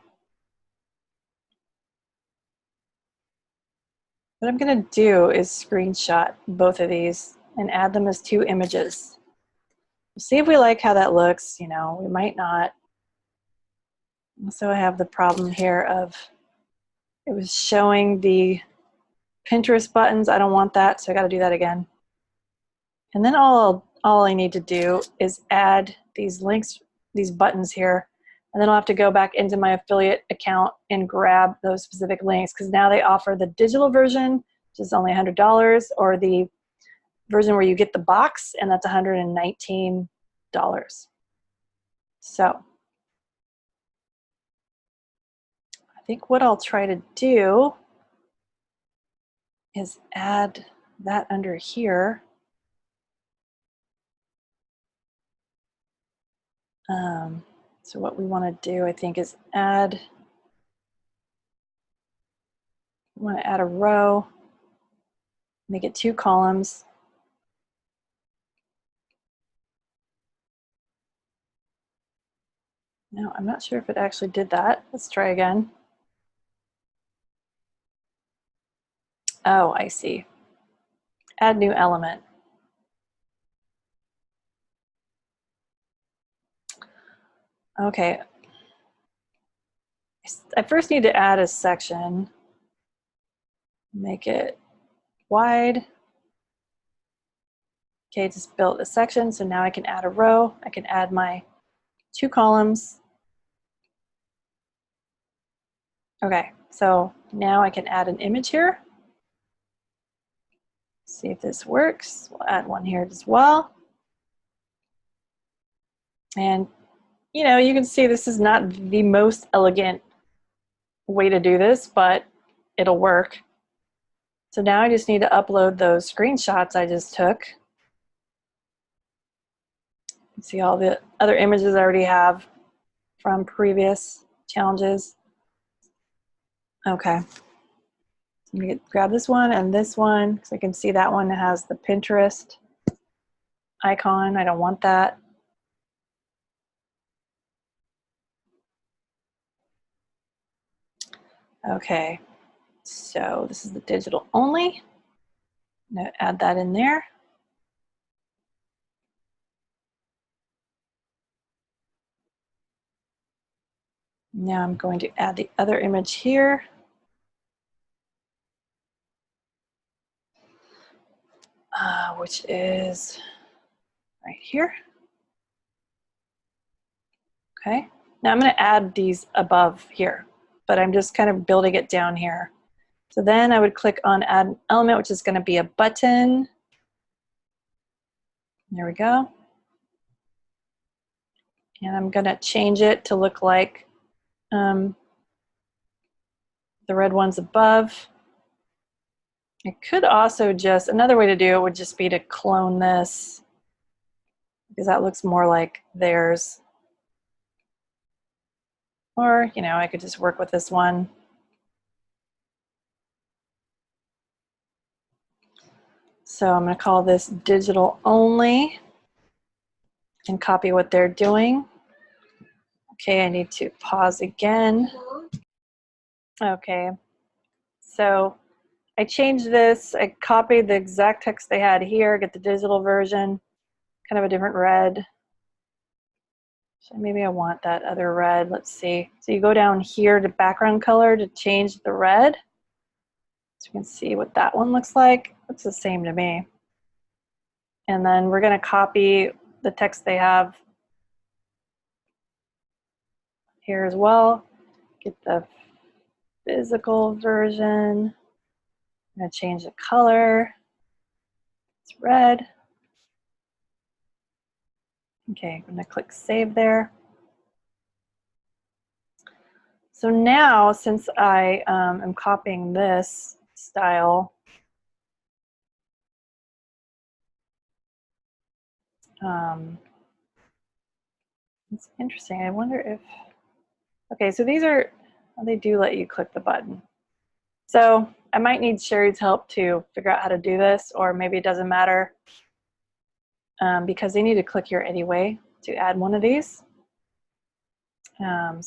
what I'm going to do is screenshot both of these and add them as 2 images. We'll see if we like how that looks. You know, we might not. So I have the problem here of it was showing the Pinterest buttons. I don't want that, so I got to do that again. And then all I need to do is add these links, these buttons here, and then I'll have to go back into my affiliate account and grab those specific links because now they offer the digital version, which is only $100, or the version where you get the box, and that's $119. So I think what I'll try to do is add that under here. So what we want to do, I think, is we want to add a row, make it 2 columns. No, I'm not sure if it actually did that. Let's try again. Oh, I see. Add new element. Okay. I first need to add a section. Make it wide. Okay, just built a section, so now I can add a row. I can add my 2 columns. Okay, so now I can add an image here. See if this works. We'll add one here as well. And you know, you can see this is not the most elegant way to do this, but it'll work. So now I just need to upload those screenshots I just took. See all the other images I already have from previous challenges. Okay. I'm gonna grab this one and this one because I can see that one has the Pinterest icon. I don't want that. Okay, so this is the digital only. I'm gonna add that in there. Now I'm going to add the other image here. Which is right here. Okay, now I'm going to add these above here, but I'm just kind of building it down here. So then I would click on add an element, which is going to be a button. There we go. And I'm going to change it to look like the red ones above. I could also just, another way to do it would just be to clone this because that looks more like theirs. Or, you know, I could just work with this one. So I'm going to call this digital only and copy what they're doing. Okay, I need to pause again. Okay, so I changed this. I copied the exact text they had here, get the digital version, kind of a different red. So maybe I want that other red. Let's see. So you go down here to background color to change the red. So you can see what that one looks like. It's the same to me. And then we're going to copy the text they have here as well. Get the physical version. I'm going to change the color. It's red. Okay, I'm going to click save there. So now, since I am copying this style, it's interesting. I wonder if, okay, so these are, they do let you click the button. So I might need Sherry's help to figure out how to do this, or maybe it doesn't matter because they need to click here anyway to add one of these. So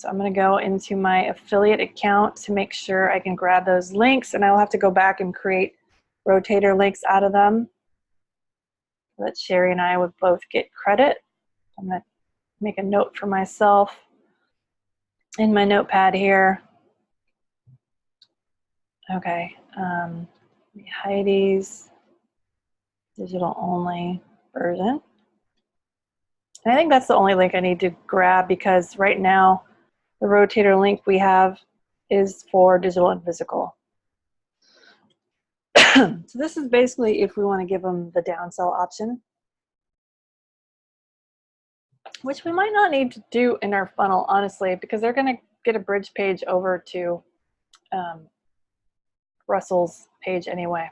I'm going to go into my affiliate account to make sure I can grab those links, and I'll have to go back and create rotator links out of them so that Sherry and I would both get credit. I'm going to make a note for myself in my notepad here. Okay, Heidi's digital only version. And I think that's the only link I need to grab because right now the rotator link we have is for digital and physical. So this is basically if we want to give them the downsell option, which we might not need to do in our funnel, honestly, because they're going to get a bridge page over to Russell's page anyway.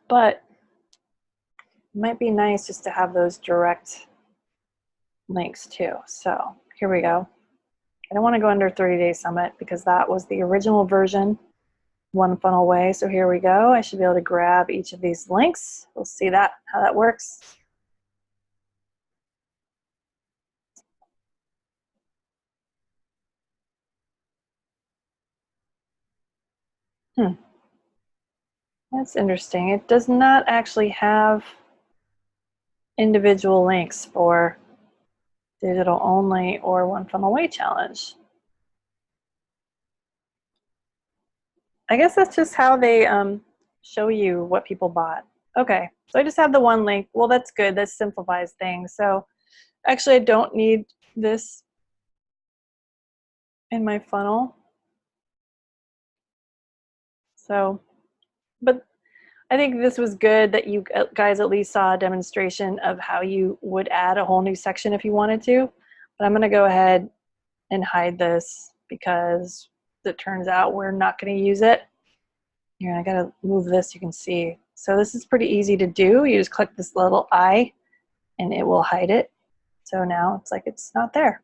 But it might be nice just to have those direct links too. So here we go. I don't want to go under 30-day summit because that was the original version, one funnel way. So here we go. I should be able to grab each of these links. We'll see that, how that works. That's interesting. It does not actually have individual links for digital only or one funnel away challenge. I guess that's just how they show you what people bought. Okay, so I just have the one link. Well, that's good. That simplifies things. So actually I don't need this in my funnel. So, but I think this was good that you guys at least saw a demonstration of how you would add a whole new section if you wanted to. But I'm going to go ahead and hide this because it turns out we're not going to use it. Here, I got to move this, you can see. So this is pretty easy to do. You just click this little eye and it will hide it. So now it's like it's not there.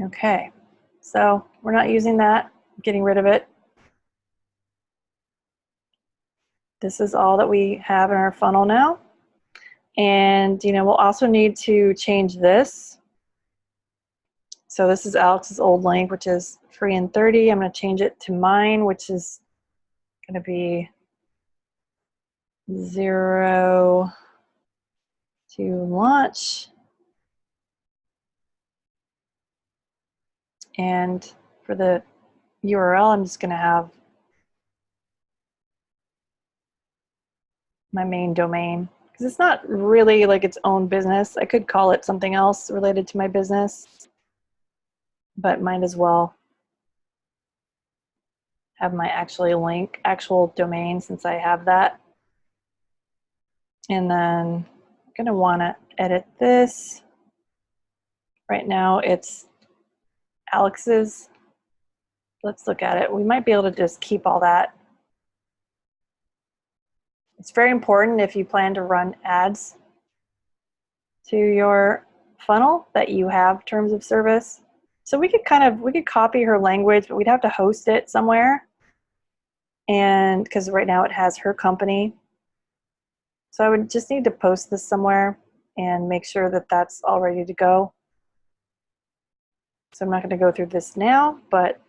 Okay, so we're not using that, getting rid of it. This is all that we have in our funnel now. And we'll also need to change this. So this is Alex's old link, which is free and 30. I'm going to change it to mine, which is going to be 0 to launch. And for the URL, I'm just going to have my main domain because it's not really like its own business. I could call it something else related to my business, but might as well have my actual domain since I have that. And then I'm going to want to edit this. Right now it's Alex's. Let's look at it. We might be able to just keep all that. It's very important if you plan to run ads to your funnel that you have terms of service. So we could copy her language, but we'd have to host it somewhere. And because right now it has her company. So I would just need to post this somewhere and make sure that that's all ready to go. So I'm not going to go through this now, but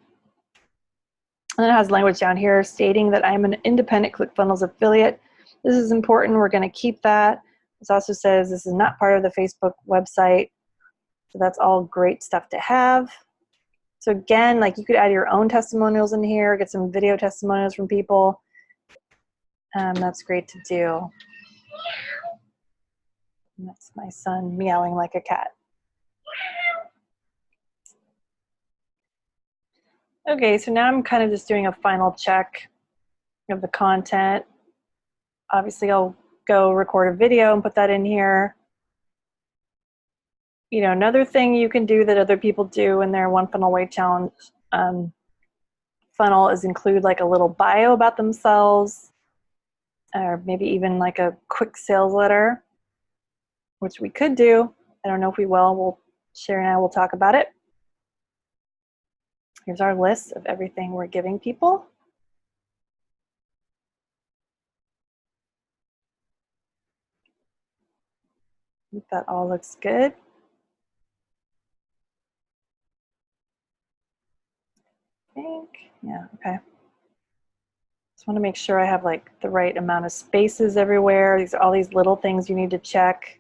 and it has language down here stating that I'm an independent ClickFunnels affiliate. This is important. We're going to keep that. This also says this is not part of the Facebook website. So that's all great stuff to have. So again, like you could add your own testimonials in here, get some video testimonials from people. That's great to do. And that's my son meowing like a cat. Okay, so now I'm kind of just doing a final check of the content. Obviously, I'll go record a video and put that in here. You know, another thing you can do that other people do in their One Funnel Away Challenge funnel is include like a little bio about themselves, or maybe even like a quick sales letter, which we could do. I don't know if we will. Sherry and I will talk about it. Here's our list of everything we're giving people. I think that all looks good. I think, yeah, okay. Just want to make sure I have like the right amount of spaces everywhere. These are all these little things you need to check.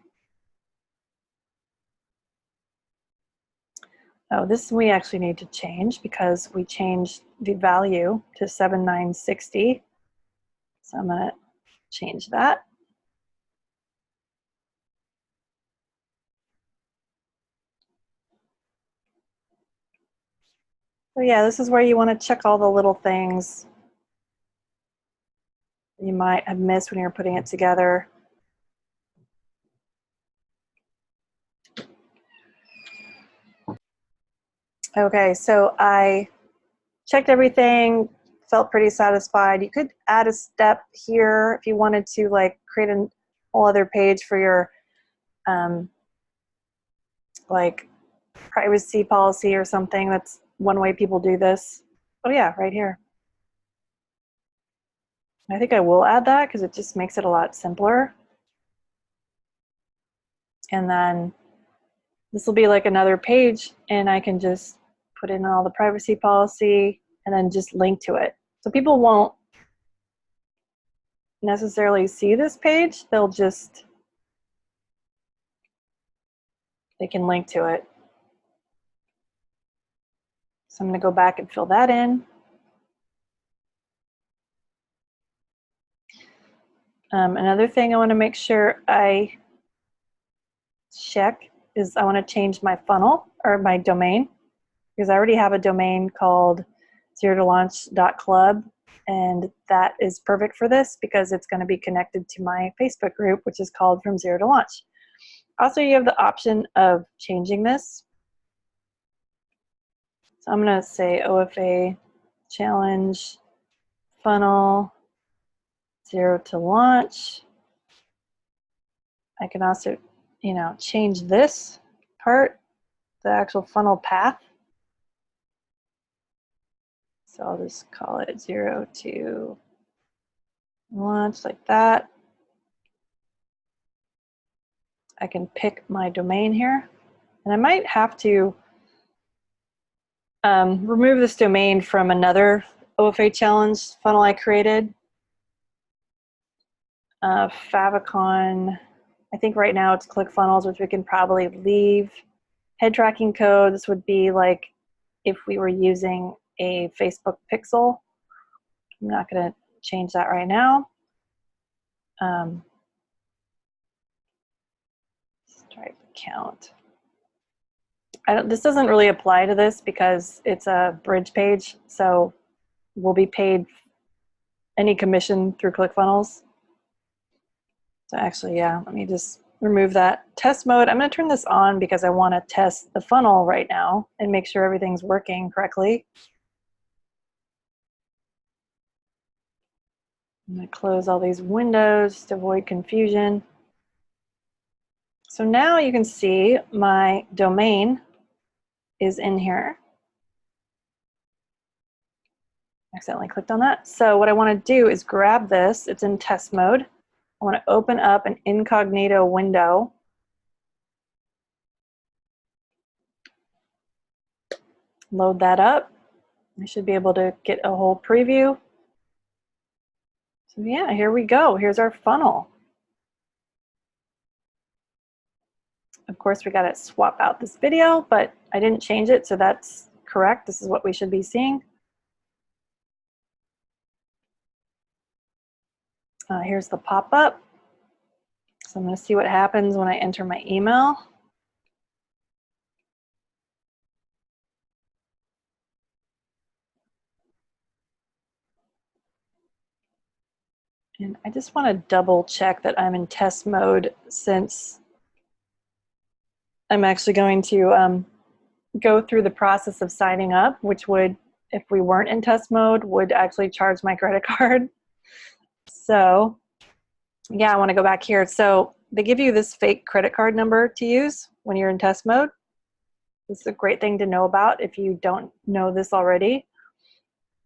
Oh, this we actually need to change because we changed the value to 7960. So I'm going to change that. So yeah, this is where you want to check all the little things you might have missed when you're putting it together. Okay, so I checked everything, felt pretty satisfied. You could add a step here if you wanted to like create a whole other page for your like privacy policy or something. That's one way people do this. Oh yeah, right here. I think I will add that because it just makes it a lot simpler. And then this will be like another page and I can just put in all the privacy policy and then just link to it. So people won't necessarily see this page, they can link to it. So I'm going to go back and fill that in. Another thing I want to make sure I check is I want to change my funnel or my domain, because I already have a domain called zero-to-launch.club, and that is perfect for this because it's going to be connected to my Facebook group, which is called From Zero to Launch. Also, you have the option of changing this. So I'm going to say OFA challenge funnel 0 to launch. I can also, you know, change this part, the actual funnel path. So I'll just call it 0 to launch like that. I can pick my domain here, and I might have to remove this domain from another OFA challenge funnel I created. Favicon, I think right now it's ClickFunnels, which we can probably leave. Head tracking code, this would be like if we were using a Facebook pixel. I'm not going to change that right now. Stripe account. This doesn't really apply to this because it's a bridge page, so we'll be paid any commission through ClickFunnels. So actually, yeah, let me just remove that. Test mode, I'm going to turn this on because I want to test the funnel right now and make sure everything's working correctly. I'm going to close all these windows to avoid confusion. So now you can see my domain is in here. Accidentally clicked on that. So what I want to do is grab this. It's in test mode. I want to open up an incognito window. Load that up. I should be able to get a whole preview. So yeah, here we go. Here's our funnel. Of course, we got to swap out this video, but I didn't change it, so that's correct. This is what we should be seeing. Here's the pop-up. So I'm going to see what happens when I enter my email. And I just want to double check that I'm in test mode, since I'm actually going to go through the process of signing up, which would, if we weren't in test mode, would actually charge my credit card. So yeah, I want to go back here. So they give you this fake credit card number to use when you're in test mode. This is a great thing to know about if you don't know this already.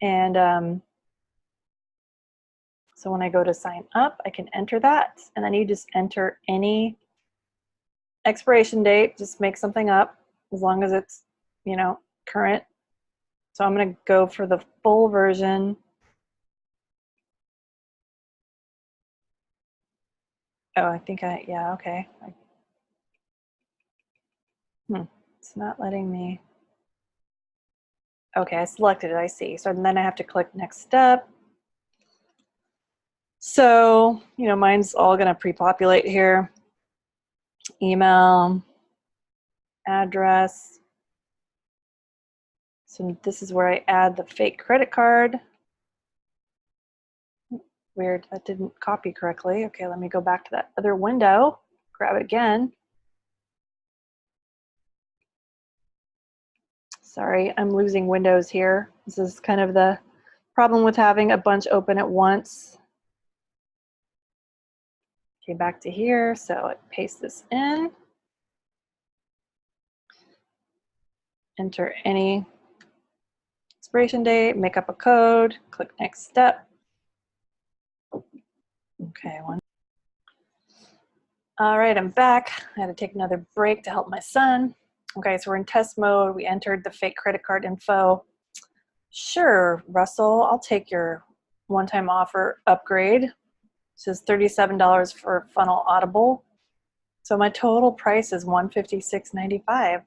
And so when I go to sign up, I can enter that, and then you just enter any expiration date, just make something up as long as it's, you know, current. So I'm going to go for the full version. Oh, I think yeah, okay. It's not letting me. Okay, I selected it, I see. So then I have to click next step. So, you know, mine's all going to pre-populate here. Email, address. So this is where I add the fake credit card. Weird, that didn't copy correctly. Okay, let me go back to that other window, grab it again. Sorry, I'm losing windows here. This is kind of the problem with having a bunch open at once. Okay, back to here, so I paste this in. Enter any expiration date, make up a code, click next step. Okay, all right, I'm back. I had to take another break to help my son. Okay, so we're in test mode. We entered the fake credit card info. Sure, Russell, I'll take your one-time offer upgrade. It says $37 for Funnel Audible. So my total price is $156.95.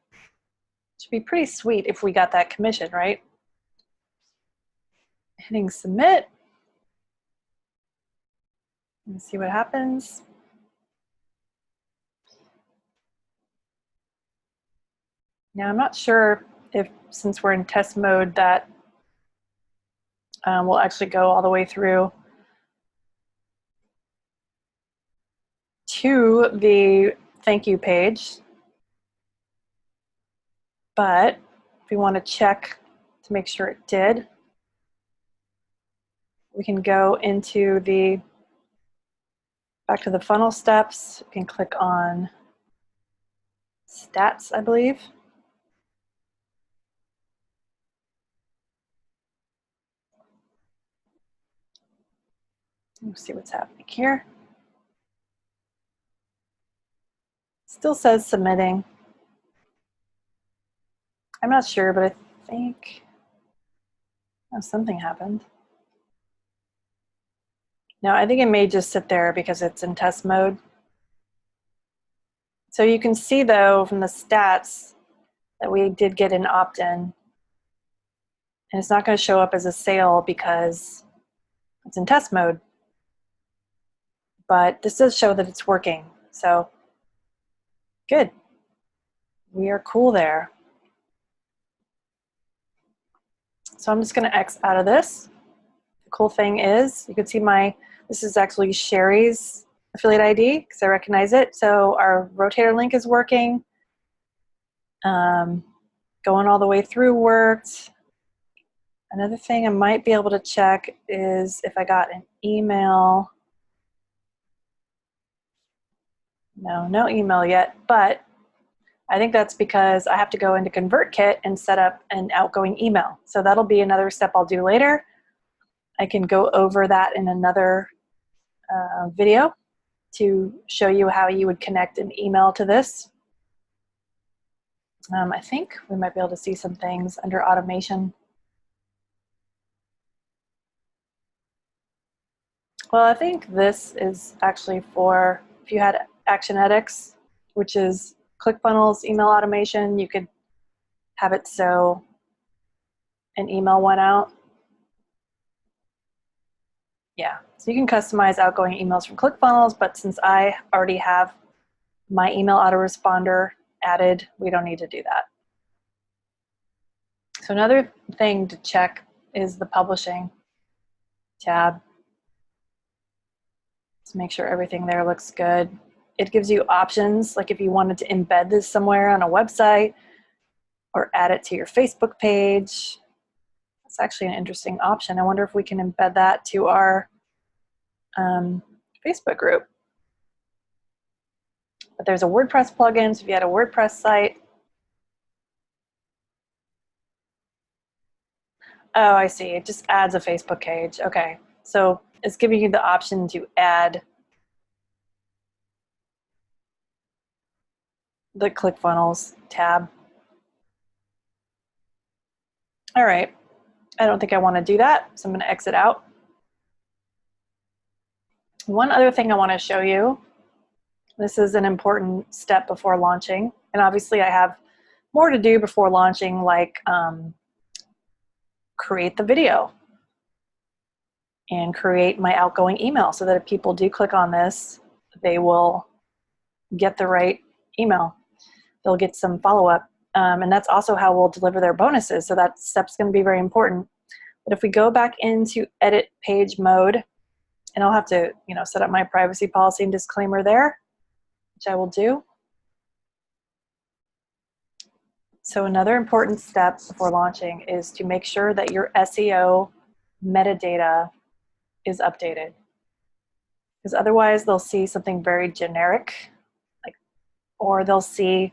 Should be pretty sweet if we got that commission, right? Hitting submit. Let's see what happens. Now I'm not sure if, since we're in test mode, that we'll actually go all the way through to the thank you page. But if we want to check to make sure it did, we can go into the, back to the funnel steps. We can click on stats, I believe. Let's see what's happening here. Still says submitting. I'm not sure, but I think something happened. No, I think it may just sit there because it's in test mode. So you can see, though, from the stats that we did get an opt-in. And it's not going to show up as a sale because it's in test mode. But this does show that it's working. So good. We are cool there. So I'm just going to X out of this. The cool thing is you can see this is actually Sherry's affiliate ID because I recognize it. So our rotator link is working. Going all the way through worked. Another thing I might be able to check is if I got an email. No email yet, but I think that's because I have to go into ConvertKit and set up an outgoing email. So that'll be another step I'll do later. I can go over that in another video to show you how you would connect an email to this. I think we might be able to see some things under automation. Well, I think this is actually for if you had Actionetics, which is ClickFunnels email automation, you could have it so an email went out. Yeah, so you can customize outgoing emails from ClickFunnels, but since I already have my email autoresponder added, we don't need to do that. So another thing to check is the publishing tab. Just make sure everything there looks good. It gives you options, like if you wanted to embed this somewhere on a website or add it to your Facebook page. That's actually an interesting option. I wonder if we can embed that to our Facebook group. But there's a WordPress plugin, so if you had a WordPress site. Oh, I see. It just adds a Facebook page. Okay. So it's giving you the option to add the ClickFunnels tab. All right. I don't think I want to do that, so I'm going to exit out. One other thing I want to show you. This is an important step before launching. And obviously I have more to do before launching, like create the video and create my outgoing email so that if people do click on this, they will get the right email. They'll get some follow-up. And that's also how we'll deliver their bonuses. So that step's going to be very important. But if we go back into edit page mode, and I'll have to, set up my privacy policy and disclaimer there, which I will do. So another important step before launching is to make sure that your SEO metadata is updated. Because otherwise they'll see something very generic, or they'll see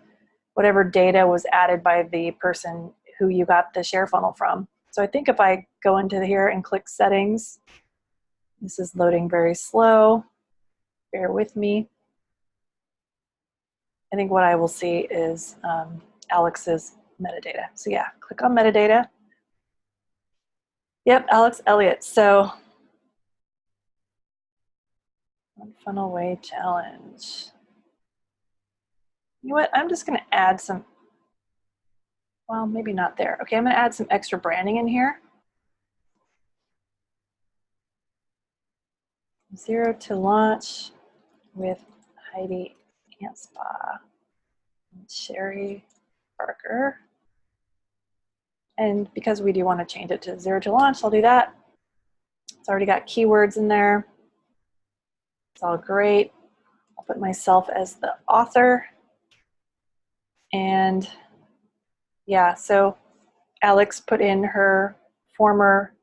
whatever data was added by the person who you got the share funnel from. So I think if I go into here and click settings, this is loading very slow, bear with me. I think what I will see is Alex's metadata. So yeah, click on metadata. Yep, Alex Elliott. So One Funnel Way Challenge. You know what? I'm just going to add some, well, maybe not there. Okay, I'm going to add some extra branding in here. 0 to launch with Heidi Anspaugh and Sherry Barker. And because we do want to change it to 0 to launch, I'll do that. It's already got keywords in there. It's all great. I'll put myself as the author. And yeah, so Alex put in her former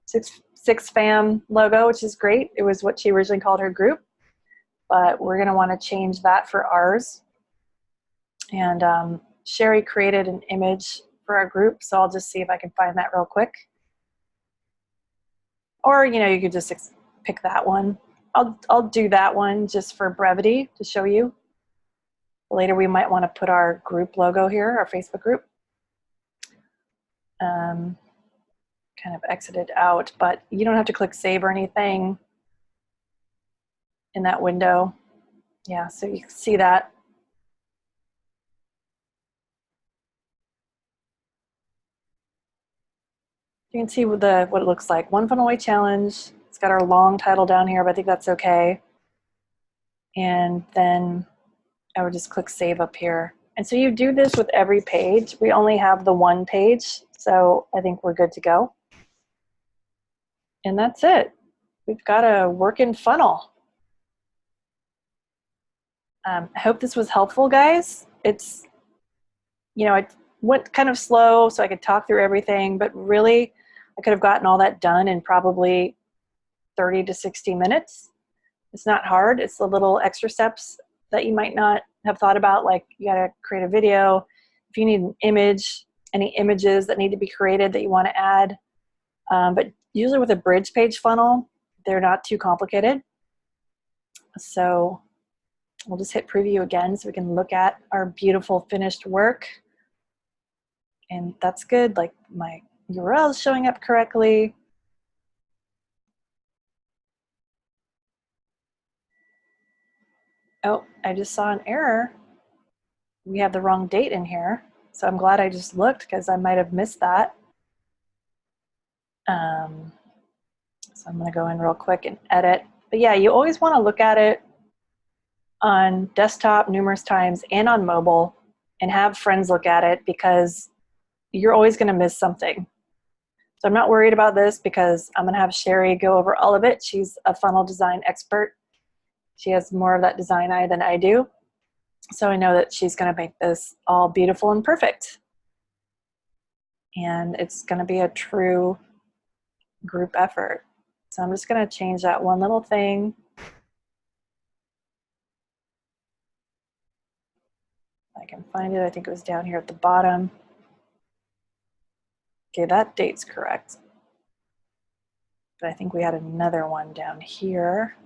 six fam logo, which is great. It was what she originally called her group, but we're going to want to change that for ours. And Sherry created an image for our group, so I'll just see if I can find that real quick. Or, you could just pick that one. I'll do that one just for brevity to show you. Later we might want to put our group logo here, our Facebook group. Kind of exited out, but you don't have to click save or anything in that window. Yeah, so you can see that. You can see what it looks like. One Funnel Way Challenge. It's got our long title down here, but I think that's okay. And then I would just click save up here. And so you do this with every page. We only have the one page, so I think we're good to go. And that's it. We've got a working funnel. I hope this was helpful, guys. It's, it went kind of slow so I could talk through everything, but really I could have gotten all that done in probably 30 to 60 minutes. It's not hard. It's the little extra steps that you might not have thought about, like you got to create a video. If you need an image, any images that need to be created that you want to add. But usually with a bridge page funnel, they're not too complicated. So we'll just hit preview again so we can look at our beautiful finished work. And that's good, like my URL is showing up correctly. Oh, I just saw an error. we have the wrong date in here. So I'm glad I just looked because I might have missed that. So I'm going to go in real quick and edit. But yeah, you always want to look at it on desktop numerous times and on mobile and have friends look at it because you're always going to miss something. So I'm not worried about this because I'm going to have Sherry go over all of it. She's a funnel design expert. She has more of that design eye than I do. So I know that she's going to make this all beautiful and perfect. And it's going to be a true group effort. So I'm just going to change that one little thing. I can find it. I think it was down here at the bottom. Okay, that date's correct. But I think we had another one down here.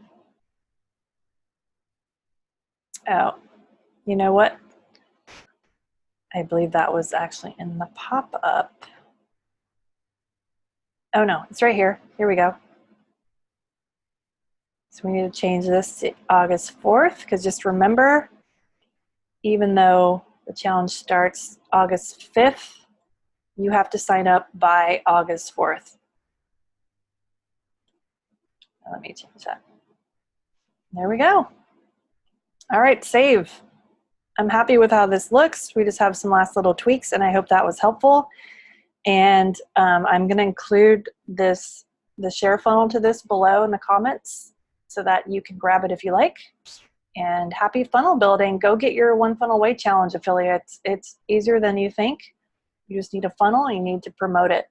Oh, you know what? I believe that was actually in the pop-up. Oh no, it's right here. Here we go. So we need to change this to August 4th, because just remember, even though the challenge starts August 5th, you have to sign up by August 4th. Let me change that. There we go. All right, save. I'm happy with how this looks. We just have some last little tweaks, and I hope that was helpful. And I'm going to include the share funnel to this below in the comments so that you can grab it if you like. And happy funnel building. Go get your One Funnel Away Challenge affiliates. It's easier than you think. You just need a funnel and you need to promote it.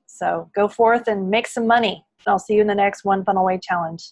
So go forth and make some money. I'll see you in the next One Funnel Away Challenge.